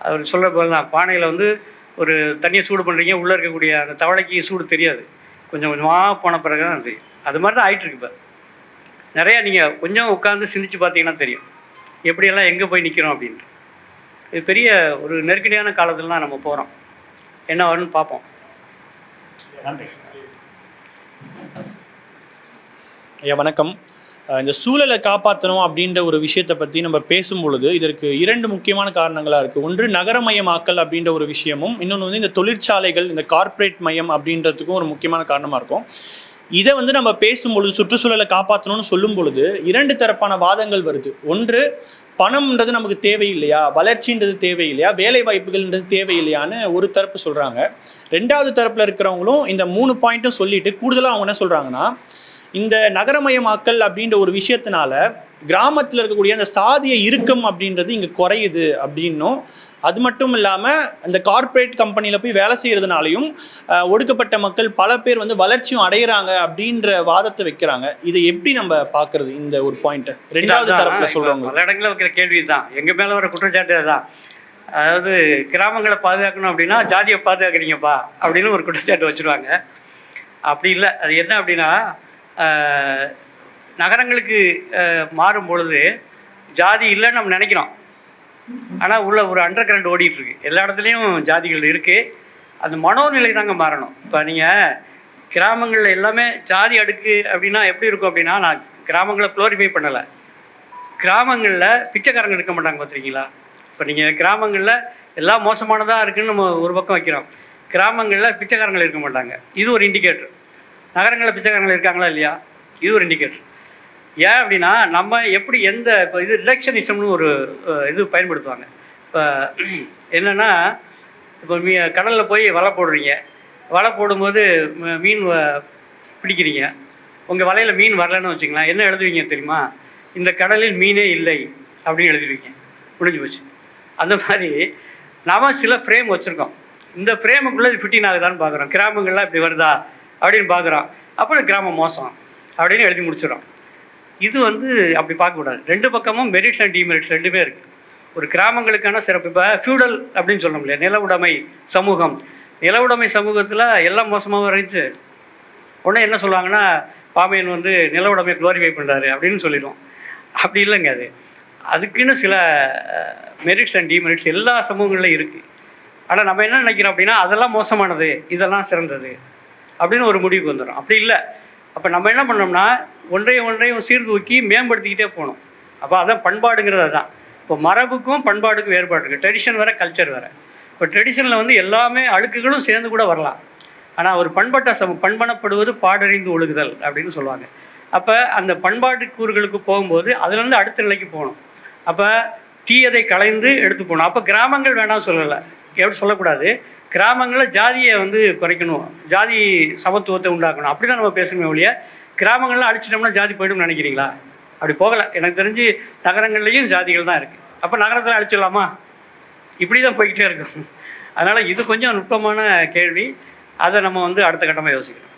அவர் சொல்கிற போது தான், பானையில் வந்து ஒரு தண்ணியை சூடு பண்ணுறீங்க, உள்ளே இருக்கக்கூடிய அந்த தவளைக்கு சூடு தெரியாது, கொஞ்சம் கொஞ்சமாக போன பிறகு தான் தெரியும். அது மாதிரி தான் ஆகிட்டுருக்கு. இப்போ நிறையா நீங்கள் கொஞ்சம் உட்காந்து சிந்திச்சு பார்த்தீங்கன்னா தெரியும் எப்படியெல்லாம் எங்கே போய் நிற்கிறோம் அப்படின்ட்டு. இது பெரிய ஒரு நெருக்கடியான காலத்தில் தான் நம்ம போகிறோம். என்ன வரும்னு பார்ப்போம். நன்றி ஐயா, வணக்கம். இந்த சூழலை காப்பாற்றணும் அப்படின்ற ஒரு விஷயத்தை பற்றி நம்ம பேசும் பொழுது இதற்கு 2 முக்கியமான காரணங்களாக இருக்குது. ஒன்று நகரமயமாக்கல் அப்படின்ற ஒரு விஷயமும், இன்னொன்று வந்து இந்த தொழிற்சாலைகள், இந்த கார்ப்பரேட் மயம் அப்படின்றதுக்கும் ஒரு முக்கியமான காரணமாக இருக்கும். இதை வந்து நம்ம பேசும்பொழுது, சுற்றுச்சூழலை காப்பாற்றணும்னு சொல்லும் பொழுது 2 தரப்பான வாதங்கள் வருது. ஒன்று, பணம்ன்றது நமக்கு தேவையில்லையா, வளர்ச்சின்றது தேவையில்லையா, வேலை வாய்ப்புகள்ன்றது தேவையில்லையான்னு ஒரு தரப்பு சொல்கிறாங்க. 2வது தரப்பில் இருக்கிறவங்களும் இந்த 3 பாயிண்ட்டும் சொல்லிட்டு கூடுதலாக அவங்க என்ன சொல்கிறாங்கன்னா, இந்த நகரமயமாக்கல் அப்படின்ற ஒரு விஷயத்தினால கிராமத்தில் இருக்கக்கூடிய அந்த சாதிய இறுக்கம் அப்படின்றது இங்கே குறையுது அப்படின்னும், அது மட்டும் இல்லாமல் இந்த கார்ப்பரேட் கம்பெனியில் போய் வேலை செய்கிறதுனாலையும் ஒடுக்கப்பட்ட மக்கள் பல பேர் வந்து வளர்ச்சியும் அடைகிறாங்க அப்படின்ற வாதத்தை வைக்கிறாங்க. இதை எப்படி நம்ம பார்க்கறது, இந்த ஒரு பாயிண்ட்டை 2வது தரப்பில் சொல்கிறவங்க? பல இடங்களில் வைக்கிற கேள்வி தான், எங்கள் மேலே வர குற்றச்சாட்டு தான். அதாவது கிராமங்களை பாதுகாக்கணும் அப்படின்னா ஜாதியை பாதுகாக்கிறீங்கப்பா அப்படின்னு ஒரு குற்றச்சாட்டு வச்சுருவாங்க. அப்படி இல்லை. அது என்ன அப்படின்னா, நகரங்களுக்கு மாறும் பொழுது ஜாதி இல்லைன்னு நம்ம நினைக்கிறோம், ஆனால் உள்ள ஒரு அண்டர் கரண்ட் ஓடிட்டுருக்கு. எல்லா இடத்துலையும் ஜாதிகள் இருக்குது. அந்த மனோநிலை தாங்க மாறணும். இப்போ நீங்கள் கிராமங்களில் எல்லாமே ஜாதி அடுக்கு அப்படின்னா எப்படி இருக்கும் அப்படின்னா, நான் கிராமங்களை க்ளோரிஃபை பண்ணலை. கிராமங்களில் பிச்சைக்காரங்க இருக்க மாட்டாங்க பார்த்துருக்கீங்களா? இப்போ நீங்கள் கிராமங்களில் எல்லாம் மோசமானதாக இருக்குதுன்னு நம்ம ஒரு பக்கம் வைக்கிறோம். கிராமங்களில் பிச்சைக்காரங்கள் இருக்க மாட்டாங்க, இது ஒரு இண்டிகேட்டர். நகரங்களில் பிச்சைக்காரங்கள் இருக்காங்களா இல்லையா, இது ஒரு இண்டிகேட்டர். ஏன் அப்படின்னா நம்ம எப்படி எந்த இப்போ இது ரிடக்ஷனிசம்னு ஒரு இது பயன்படுத்துவாங்க. இப்போ என்னென்னா, இப்போ கடலில் போய் வலை போடுறீங்க, வலை போடும்போது மீன் பிடிக்கிறீங்க, உங்கள் வலையில் மீன் வரலன்னு வச்சுக்கலாம், என்ன எழுதுவீங்க தெரியுமா? இந்த கடலில் மீனே இல்லை அப்படின்னு எழுதுவீங்க, முடிஞ்சு போச்சு. அந்த மாதிரி நாம் சில ஃப்ரேம் வச்சுருக்கோம், இந்த ஃப்ரேமுக்குள்ளே இது ஃபிட்டின் ஆகுதான்னு பார்க்குறோம். கிராமங்கள்லாம் இப்படி வருதா அப்படின்னு பார்க்குறோம், அப்புறம் கிராமம் மோசம் அப்படின்னு எழுதி முடிச்சிடறோம். இது அப்படி பார்க்கக்கூடாது. ரெண்டு பக்கமும் மெரிட்ஸ் அண்ட் டிமெரிட்ஸ் ரெண்டுமே இருக்குது. ஒரு கிராமங்களுக்கான சிறப்பு, இப்போ ஃபியூடல் அப்படின்னு சொல்ல முடியாது, நில உடைமை சமூகம். நில உடைமை சமூகத்தில் எல்லாம் மோசமாக இருந்துச்சு. உடனே என்ன சொல்லுவாங்கன்னா, பாமையன் நில உடைமையை க்ளோரிஃபை பண்ணுறாரு அப்படின்னு சொல்லிடுவோம். அப்படி இல்லைங்க. அதுக்குன்னு சில மெரிட்ஸ் அண்ட் டிமெரிட்ஸ் எல்லா சமூகங்கள்லையும் இருக்குது. ஆனால் நம்ம என்ன நினைக்கிறோம் அப்படின்னா, அதெல்லாம் மோசமானது, இதெல்லாம் சிறந்தது அப்படின்னு ஒரு முடிவுக்கு வந்துடும். அப்படி இல்லை. அப்போ நம்ம என்ன பண்ணோம்னா, ஒன்றையும் சீர்தூக்கி மேம்படுத்திக்கிட்டே போகணும். அப்போ அதான் பண்பாடுங்கிறது. தான் இப்போ மரபுக்கும் பண்பாடுக்கும் வேறுபாடு இருக்குது. ட்ரெடிஷன் வேறு, கல்ச்சர் வேறு. இப்போ ட்ரெடிஷனில் எல்லாமே அழுக்குகளும் சேர்ந்து கூட வரலாம். ஆனால் ஒரு பண்பனப்படுவது பாடறிந்து ஒழுகுதல் அப்படின்னு சொல்லுவாங்க. அப்போ அந்த பண்பாட்டு கூறுகளுக்கு போகும்போது அதுலேருந்து அடுத்த நிலைக்கு போகணும். அப்போ தீயதை களைந்து எடுத்து போகணும். அப்போ கிராமங்கள் வேணாம் சொல்லலை, எப்படி சொல்லக்கூடாது, கிராமங்களில் ஜாதியை குறைக்கணும், ஜாதி சமத்துவத்தை உண்டாக்கணும், அப்படி தான் நம்ம பேசணுமே ஒழிய கிராமங்கள்லாம் அழிச்சிட்டோம்னா ஜாதி போய்டும்னு நினைக்கிறீங்களா? அப்படி போகலை. எனக்கு தெரிஞ்சு நகரங்கள்லேயும் ஜாதிகள் தான் இருக்குது. அப்போ நகரத்தில் அழிச்சிடலாமா? இப்படி தான் போய்கிட்டே இருக்கும். அதனால் இது கொஞ்சம் நுட்பமான கேள்வி, அதை நம்ம அடுத்த கட்டமாக யோசிக்கணும்.